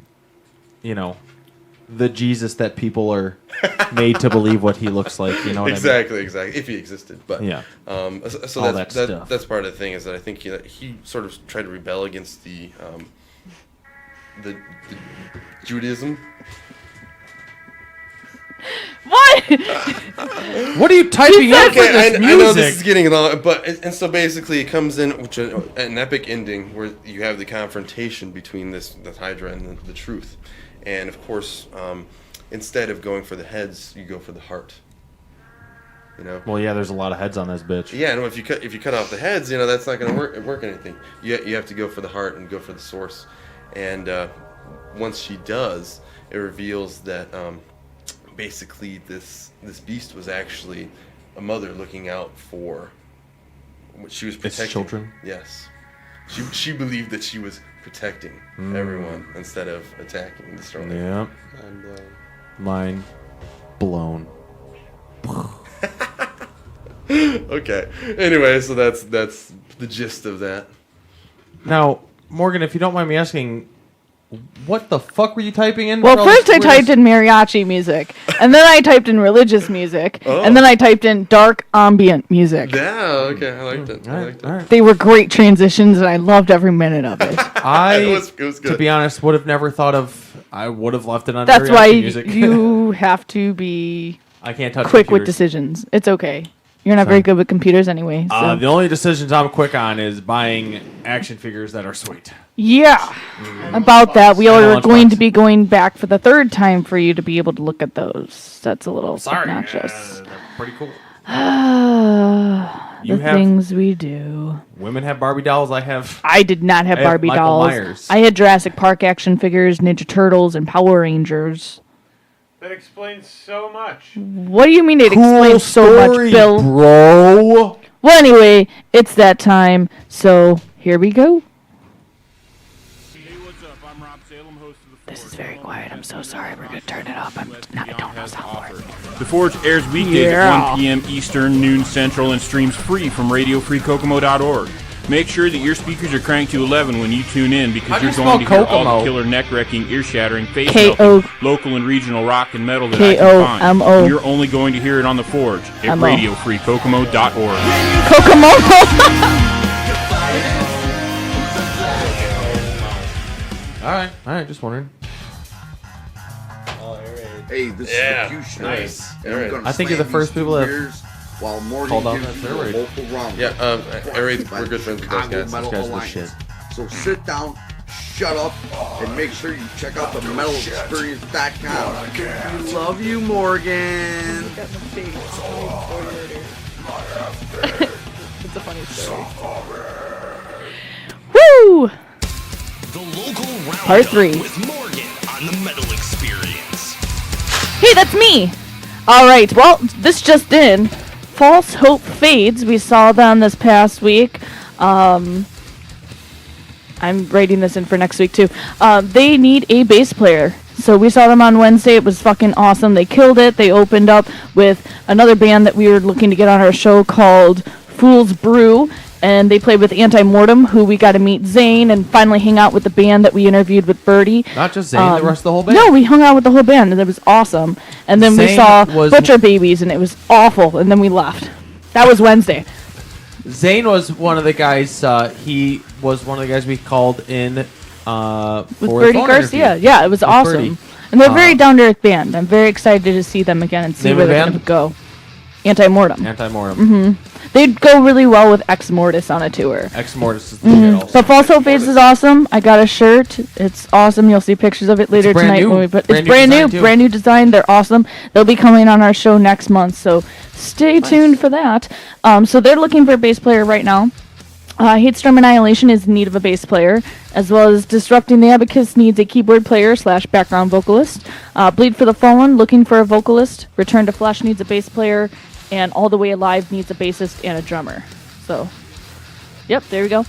you know, the Jesus that people are made to believe what he looks like. You know what exactly, if he existed. But Yeah. So All that's that stuff. that's part of the thing is that I think he sort of tried to rebel against the Judaism. What? What are you typing in for this I music? know this is getting long, but and so basically it comes in which an epic ending where you have the confrontation between the Hydra and the truth, and of course, instead of going for the heads, you go for the heart. You know. Well, yeah, there's a lot of heads on this bitch. Yeah, no. If you cut off the heads, you know that's not going to work anything. You have to go for the heart and go for the source, and once she does, it reveals that. Basically, this beast was actually a mother looking out for what she was protecting. Its children? Yes. She believed that she was protecting everyone instead of attacking and destroying. Yeah. Mind blown. Okay. Anyway, so that's the gist of that. Now, Morgan, if you don't mind me asking, what the fuck were you typing in? Well, for all this first I weird- typed in mariachi music, and then I typed in religious music, and then I typed in dark ambient music. Yeah, okay, I liked it. I liked it. All right. They were great transitions, and I loved every minute of it. I, It was to good. be honest, would have never thought of. I would have left it on. That's mariachi why music. you have to be I can't touch quick with computers. decisions. It's okay. You're not very good with computers anyway. So. The only decisions I'm quick on is buying action figures that are sweet. Yeah, about that, we And a are going lunchbox. to be going back for the third time for you to be able to look at those. That's a little obnoxious. They're pretty cool. The You have- things we do. Women have Barbie dolls. I have. I did not have I have Barbie Michael dolls. Myers. I had Jurassic Park action figures, Ninja Turtles, and Power Rangers. That explains so much. What do you mean it Cool explains so story, much, Bill? bro. Well, anyway, it's that time, so here we go. This is very quiet. I'm so sorry. We're gonna turn it up. I don't know soundboard. The Forge airs weekdays Yeah. at 1 p.m. Eastern, noon Central, and streams free from RadioFreeKokomo.org. Make sure that your speakers are cranked to 11 when you tune in, How because do you're you going to spell hear all Kokomo? the killer, neck-wrecking, ear-shattering, K-O- face-melting, local and regional rock and metal that I can find. K-O-M-O. And you're only going to hear it on the Forge at M-O. RadioFreeKokomo.org. Kokomo. All right, just wondering. Hey, this Yeah, is the Fusion. nice. And All we're right. gonna I think you're slam the first these people two that beers while Morgan called out gives that you they're a local round. Yeah, Air Raid, we're good friends with those guys. Metal Those guys are the Alliance. shit. So sit down, shut up, and make sure you check out the metalexperience.com. We love you, Morgan. It's a funny story. Woo! The local roundup Part 3. with Morgan on the Metal Experience. Hey, that's me! Alright, well, this just in. False Hope Fades. We saw them this past week. I'm writing this in for next week, too. They need a bass player. So we saw them on Wednesday. It was fucking awesome. They killed it. They opened up with another band that we were looking to get on our show called Fool's Brew. And they played with Anti-Mortem, who we got to meet Zane and finally hang out with the band that we interviewed with Birdie. Not just Zane, the rest of the whole band. No, we hung out with the whole band, and it was awesome. And then we Zane saw was- Butcher Babies, and it was awful. And then we left. That was Wednesday. Zane was one of the guys. He was one of the guys we called in With for the Birdie phone Garcia. interview Yeah, it was with awesome. Birdie. And they're a very down-to-earth band. I'm very excited to see them again and see Name where of the they're band? going to go. Anti-Mortem. Anti-Mortem. They'd go really well with Ex Mortis on a tour. Ex Mortis is the shit also. But False Hope Fades is awesome. I got a shirt. It's awesome. You'll see pictures of it later brand tonight. new. But Brand it's new brand new. design, too. Brand new design. They're awesome. They'll be coming on our show next month. So stay tuned for that. So they're looking for a bass player right now. Hatestorm Annihilation is in need of a bass player, as well as Disrupting the Abacus needs a keyboard player / background vocalist. Bleed for the Fallen looking for a vocalist. Return to Flesh needs a bass player, and All the Way Alive needs a bassist and a drummer. So, yep, there we go.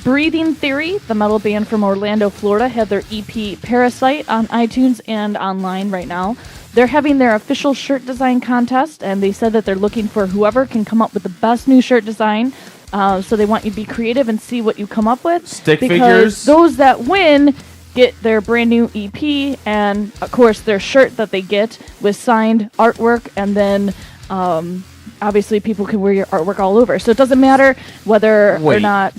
Breathing Theory, the metal band from Orlando, Florida, had their EP Parasite on iTunes and online right now. They're having their official shirt design contest, and they said that they're looking for whoever can come up with the best new shirt design. So they want you to be creative and see what you come up with. Stick because figures. Those that win get their brand new EP and, of course, their shirt that they get with signed artwork, and then obviously people can wear your artwork all over. So it doesn't matter whether or Wait. not.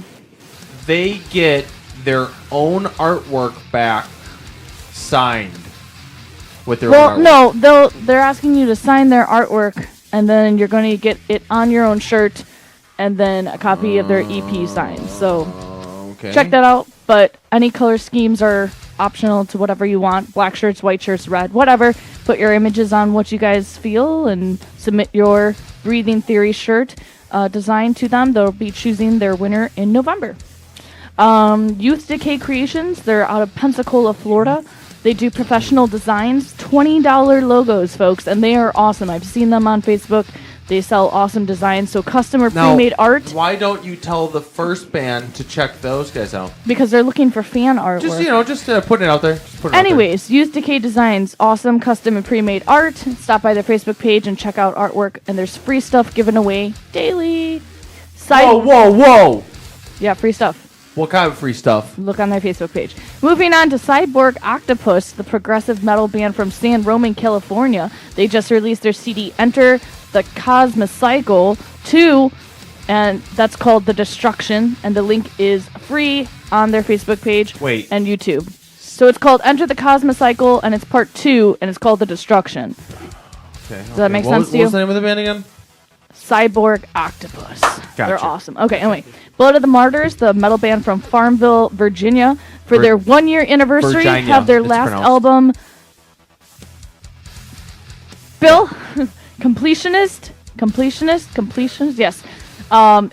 They get their own artwork back signed with their Well, own artwork. no, they're asking you to sign their artwork, and then you're going to get it on your own shirt, and then a copy of their EP signed. So Okay. check that out. But any color schemes are optional to whatever you want. Black shirts, white shirts, red, whatever. Put your images on what you guys feel and submit your Breathing Theory shirt design to them. They'll be choosing their winner in November. Youth Decay Creations, they're out of Pensacola, Florida. They do professional designs, $20 logos, folks, and they are awesome. I've seen them on Facebook. They sell awesome designs, so custom or Now, pre-made art, why don't you tell the first band to check those guys out? because they're looking for fan artwork. Just putting it out there. Just putting it out there. Anyways, Youth Decay Designs, awesome custom and pre-made art. Stop by their Facebook page and check out artwork, and there's free stuff given away daily. Whoa! Yeah, free stuff. What kind of free stuff? Look on their Facebook page. Moving on to Cyborg Octopus, the progressive metal band from San Roman, California. They just released their CD, Enter the Cosmocycle 2, and that's called The Destruction, and the link is free on their Facebook page Wait. and YouTube. So it's called Enter the Cosmocycle, and it's part 2, and it's called The Destruction. Okay. Does that make What sense was, to you? What was the name of the band again? Cyborg Octopus. They're Gotcha. awesome. Okay, anyway. Blood of the Martyrs, the metal band from Farmville, Virginia, for their 1-year anniversary, Virginia, have their it's last pronounced. album, Bill, Completionist, yes.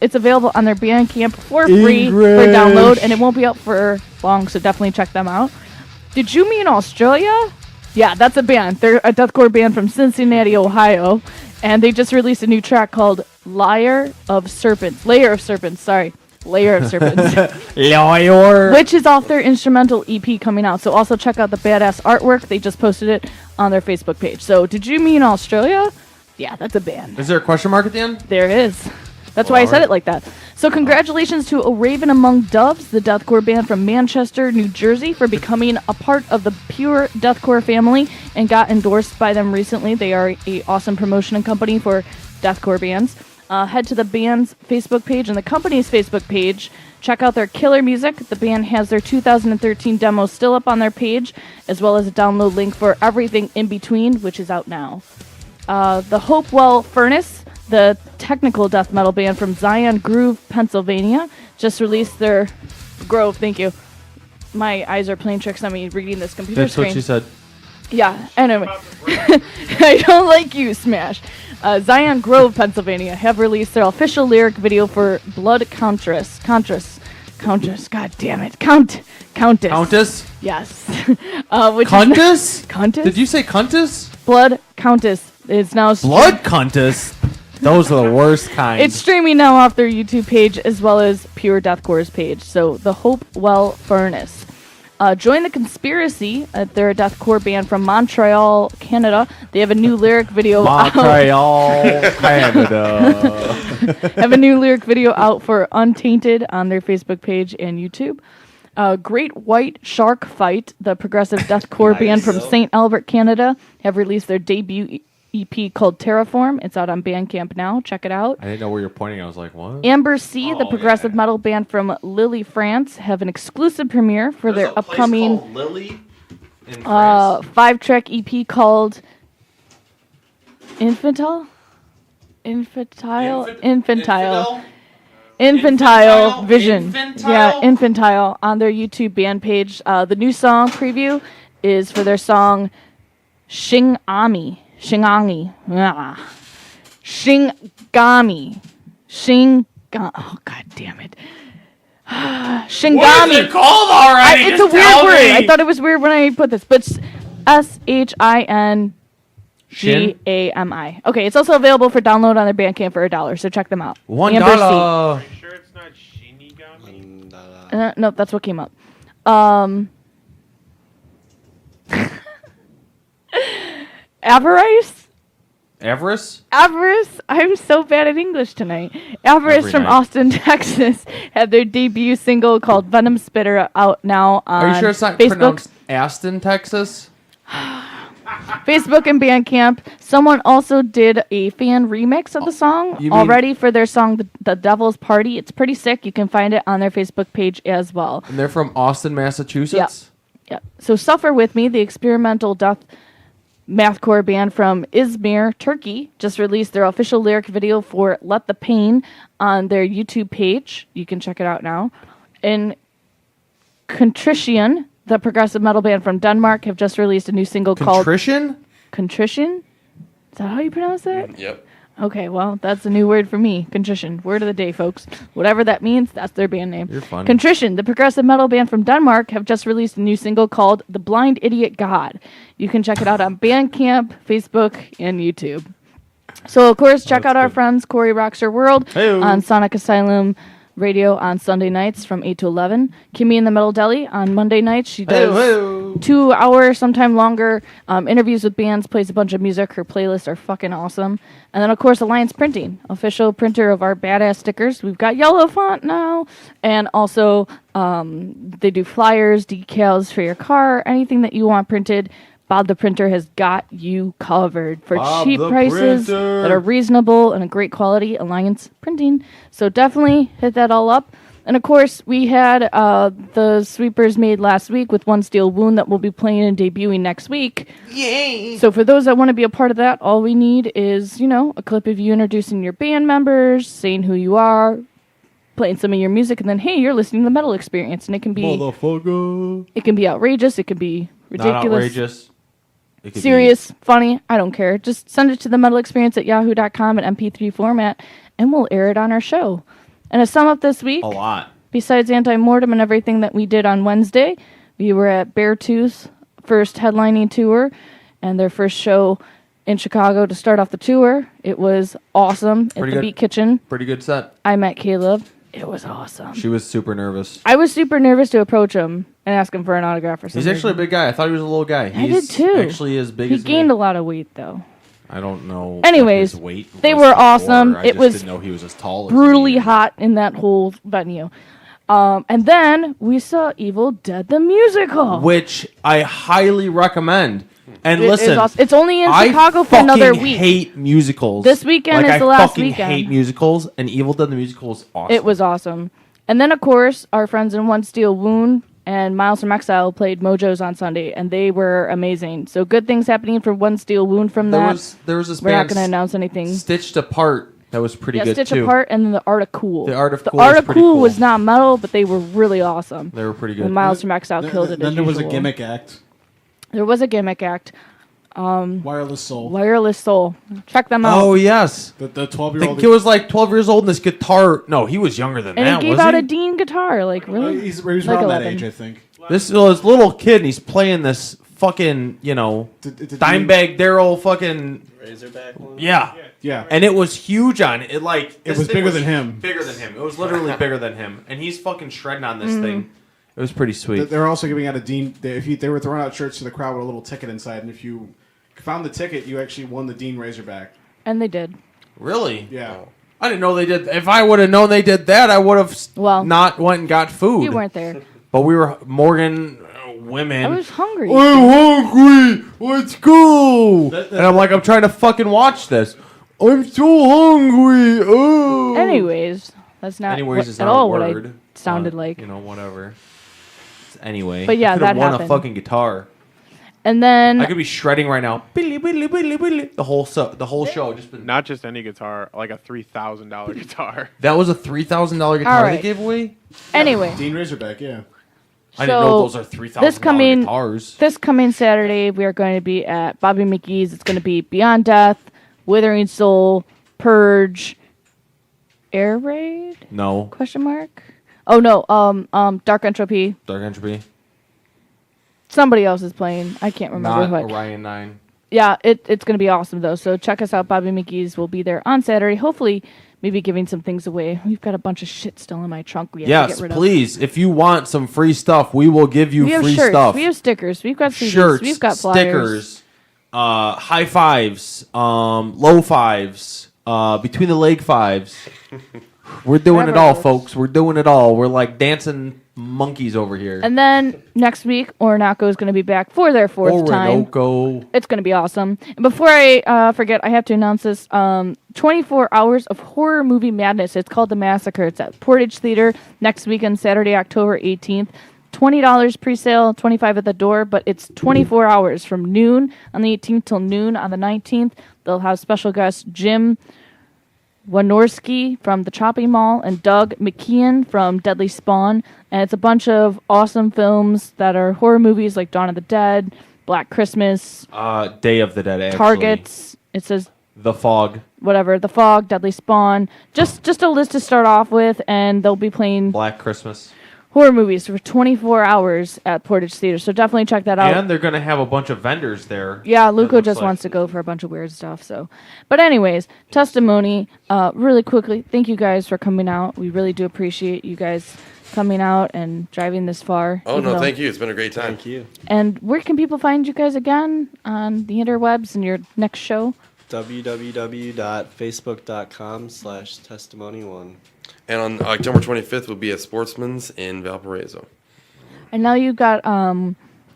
It's available on their Bandcamp for free for download, and it won't be up for long, so definitely check them out. Did you mean Australia? Yeah, that's a band. They're a deathcore band from Cincinnati, Ohio, and they just released a new track called Layer of Serpents, Layer of Serpents, Lawyer. which is off their instrumental EP coming out. So also check out the badass artwork. They just posted it on their Facebook page. So did you mean Australia? Yeah, that's a band. Is there a question mark at the end? There is. That's why I said it like that. So congratulations to A Raven Among Doves, the deathcore band from Manchester, New Jersey, for becoming a part of the Pure Deathcore family and got endorsed by them recently. They are a awesome promotion and company for deathcore bands. Head to the band's Facebook page and the company's Facebook page. Check out their killer music. The band has their 2013 demo still up on their page, as well as a download link for Everything in Between, which is out now. The Hopewell Furnace, the technical death metal band from Zion Grove, Pennsylvania, just released their Grove. Thank you. My eyes are playing tricks on me reading this computer That's screen. what she said. Yeah, anyway. I don't like you, Smash. Zion Grove, Pennsylvania, have released their official lyric video for Blood Countess. God damn it. Countess. Countess? Yes. Which Countess? Countess? Did you say Countess? Blood Countess is now Blood Countess? Those are the worst kind. It's streaming now off their YouTube page as well as Pure Deathcore's page. So the Hopewell Furnace. Join the Conspiracy. They're a deathcore band from Montreal, Canada. They have a new lyric video Montreal, Canada. have a new lyric video out for Untainted on their Facebook page and YouTube. Great White Shark Fight, the progressive deathcore band from St. Albert, Canada, have released their debut EP called Terraform. It's out on Bandcamp now. Check it out. I didn't know where you're pointing. I was like, what? Amber C, the progressive metal band from Lille, France, have an exclusive premiere for their upcoming. Lily? In France? 5-track EP called Infantile? Infantile Vision. Infantile? Yeah, Infantile on their YouTube band page. The new song preview is for their song Shingami. Oh, god damn it. Shingami. What is it called already? It's Just a weird tell word. me. I thought it was weird when I put this, but it's SHINGAMI. Okay, it's also available for download on their Bandcamp for $1, so check them out. $1. Amber Sea. Are you sure it's not Shinigami? Nope, that's what came up. Avarice? Everest? Avarice? I'm so bad at English tonight. Avarice Every from night. Austin, Texas had their debut single called Venom Spitter out now on Are you sure it's not Facebook. pronounced Aston, Texas? Facebook and Bandcamp. Someone also did a fan remix of the song you mean- already for their song the Devil's Party. It's pretty sick. You can find it on their Facebook page as well. And they're from Austin, Massachusetts? Yep. So Suffer With Me, the experimental death mathcore band from Izmir, Turkey, just released their official lyric video for Let the Pain on their YouTube page. You can check it out now. And Contrition, the progressive metal band from Denmark, have just released a new single called Contrition? Contrition? Is that how you pronounce that? Yep. Okay, well, that's a new word for me. Contrition. Word of the day, folks. Whatever that means, that's their band name. You're funny. Contrition, the progressive metal band from Denmark, have just released a new single called The Blind Idiot God. You can check it out on Bandcamp, Facebook, and YouTube. So, of course, check out our friends Corey Rocks Your World Hey-o. on Sonic Asylum Radio on Sunday nights from 8 to 11. Kimmy in the Metal Deli on Monday nights. She does Hey-o. 2 hour, sometime longer, interviews with bands, plays a bunch of music. Her playlists are fucking awesome. And then, of course, Alliance Printing, official printer of our badass stickers. We've got yellow font now. And also, they do flyers, decals for your car, anything that you want printed. Bob the Printer has got you covered for Bob cheap the prices Printer. that are reasonable and a great quality. Alliance Printing. So definitely hit that all up. And of course, we had the sweepers made last week with One Steel Wound that will be playing and debuting next week. Yay! So for those that want to be a part of that, all we need is, a clip of you introducing your band members, saying who you are, playing some of your music, and then, hey, you're listening to the Metal Experience. And it can be Motherfucker. it can be outrageous, it can be ridiculous. Not outrageous. It could Serious, funny, I don't care. Just send it to the metalexperience@yahoo.com in MP3 format, and we'll air it on our show. And to sum up this week, Be a lot. besides Anti-Mortem and everything that we did on Wednesday, we were at Beartooth's first headlining tour and their first show in Chicago to start off the tour. It was awesome at Pretty the good. Beat Kitchen. Pretty good set. I met Caleb. It was awesome. She was super nervous. I was super nervous to approach him and ask him for an autograph or something. He's actually a big guy. I thought he was a little guy. I He's did too. actually as big he as gained me. a lot of weight though. I don't know. what Anyways, his weight they was were before. awesome. I It just was didn't know he was as tall as brutally me. hot in that whole venue. And then we saw Evil Dead the musical. Which I highly recommend. And It is listen, awesome. It's only in I Chicago for another fucking week. hate musicals. This weekend like, is the I last fucking weekend. hate musicals, and Evil Dead the musical is awesome. It was awesome. And then, of course, our friends in One Steel Wound and Miles from Exile played Mojo's on Sunday, and they were amazing. So good things happening for One Steel Wound from There that. was this We're not band going to announce anything. Stitched Apart that was pretty good Stitch too. Apart and then the Art of Cool. The Art of Cool The Art was of pretty Cool cool. was not metal, but they were really awesome. They were pretty good. And Miles from Exile killed it. Then as there was a usual. gimmick act. There was a gimmick act. Wireless Soul. Wireless Soul. Check them out. Oh yes, The the 12-year-old. kid was like 12 years old, and this guitar. No, he was younger than And that. he gave was out he? a Dean guitar. Like, really? He was Like around that 11. age, I think. This was little kid, and he's playing this fucking, Dimebag Daryl fucking Razorback one? yeah. Yeah. And it was huge on it. Like It this was thing bigger than him. Bigger than him. It was literally bigger than him, and he's fucking shredding on this thing. It was pretty sweet. They're also giving out a Dean. They were throwing out shirts to the crowd with a little ticket inside, and if you found the ticket, you actually won the Dean Razorback. And they did. Really? Yeah. I didn't know they did. If I would have known they did that, I would have not went and got food. You weren't there. But we were Morgan women. I was hungry. I'm hungry. Let's go. And I'm like, I'm trying to fucking watch this. I'm so hungry. Oh. Anyways, that's not Anyways, it's at not all a what I word. sounded like. Whatever. Anyway. But yeah, I could've that won happened. a fucking guitar. And then I could be shredding right now. The whole show. Not just any guitar, like a $3,000 guitar. That was a $3,000 guitar All right. they gave away. Anyway, Dean Razorback, yeah. I didn't know those are $3,000 guitars. This coming Saturday, we are going to be at Bobby McGee's. It's going to be Beyond Death, Withering Soul, Purge, Air Raid? No. Question mark? Oh no, Dark Entropy. Dark Entropy. Somebody else is playing. I can't remember Not what. Orion 9. Yeah, it's going to be awesome though. So check us out. Bobby McGee's will be there on Saturday. Hopefully, maybe giving some things away. We've got a bunch of shit still in my trunk. We have to Yes, get rid please. If you want some free stuff, we will give you of. We have free shirts. stuff. We have stickers. We've got CDs. Shirts, We've got flyers. stickers, high fives, low fives, between the leg fives. We're doing it all, folks. We're doing it all. We're like dancing monkeys over here. And then next week, Orinoco is going to be back for their fourth time. Orinoco. It's going to be awesome. And before I forget, I have to announce this. 24 Hours of Horror Movie Madness. It's called The Massacre. It's at Portage Theater next weekend, Saturday, October 18th. $20 pre-sale, $25 at the door, but it's 24 hours from noon on the 18th till noon on the 19th. They'll have special guests Jim Wynorski from the Chopping Mall and Doug McKeon from Deadly Spawn. And it's a bunch of awesome films that are horror movies like Dawn of the Dead, Black Christmas, Day of the Dead, actually. Targets. It says The Fog. whatever, The Fog, Deadly Spawn. Just a list to start off with, and they'll be playing Black Christmas. horror movies for 24 hours at Portage Theater. So definitely check that out. And they're going to have a bunch of vendors there. Yeah, It Luco looks just like. wants to go for a bunch of weird stuff. So, but anyways, testimony. Really quickly, thank you guys for coming out. We really do appreciate you guys coming out and driving this far. Oh, even no, though- thank you. It's been a great time. Thank you. And where can people find you guys again on the interwebs and your next show? www.facebook.com/testimony1. And on October 25th, we'll be at Sportsman's in Valparaiso. And now you've got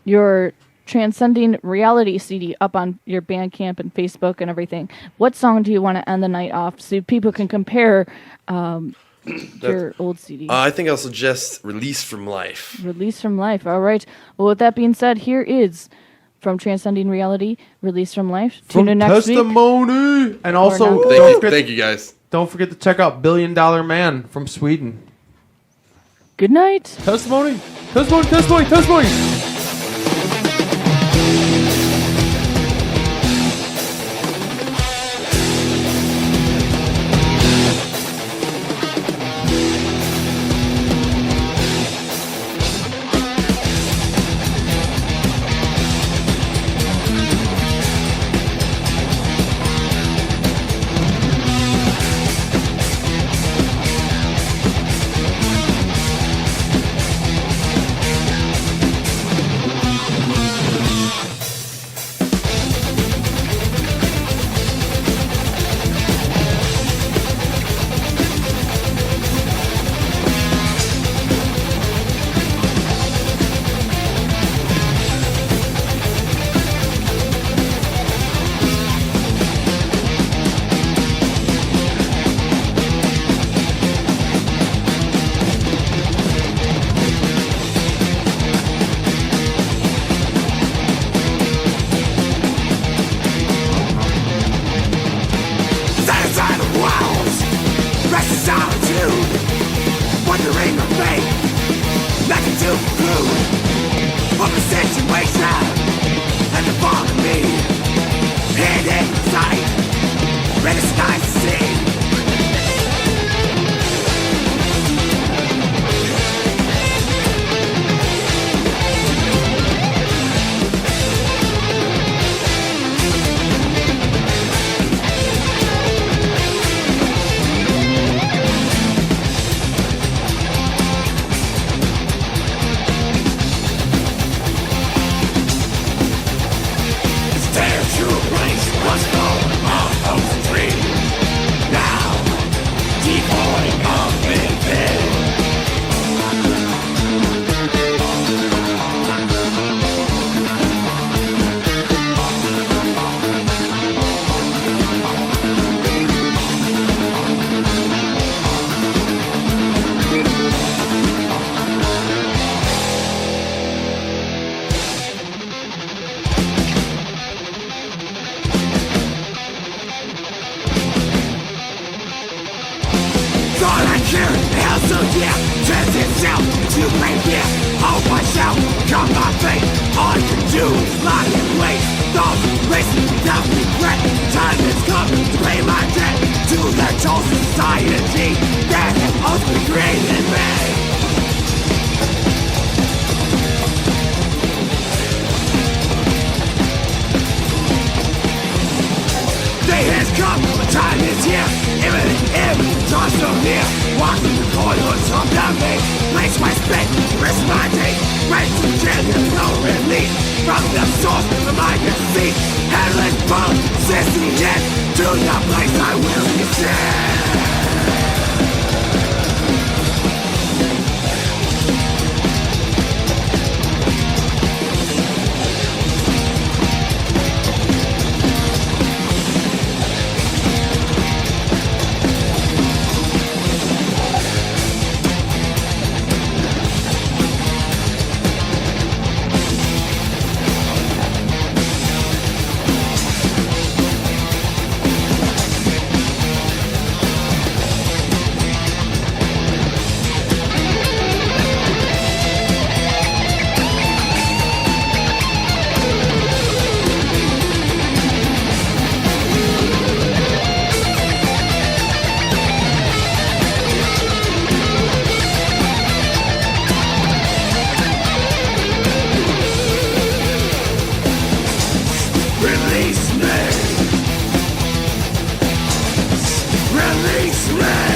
your Transcending Reality CD up on your Bandcamp and Facebook and everything. What song do you want to end the night off so people can compare your old CD? I think I'll suggest Release from Life. Release from Life. All right. Well, with that being said, here is from Transcending Reality, Release from Life. Tune in next week. Testimony. And also, Thank you, guys. Don't forget to check out $1 Billion Man from Sweden. Good night. Testimony. Testimony. Testimony. Testimony. Inside the walls, restless solitude, wondering of fate, nothing to conclude of the situation and the fall of me, hand in sight, ready to nice to see. Stare to a place once called a hopes and dreams. Here, also yeah, turns itself into blame here. Hold myself, come my fate. All I can do is lie in wait. Thoughts racing without regret. Time has come to pay my debt to the toll society that ultimately created me. Day has come, my time is here. Imminent, draws so near. Walking the corridors of the maze. Place my spit, rest my day. Right to jail, there's no release. From the source of my deceit. Headless bone, sissy yet. To the place I will descend. Release me! Release me!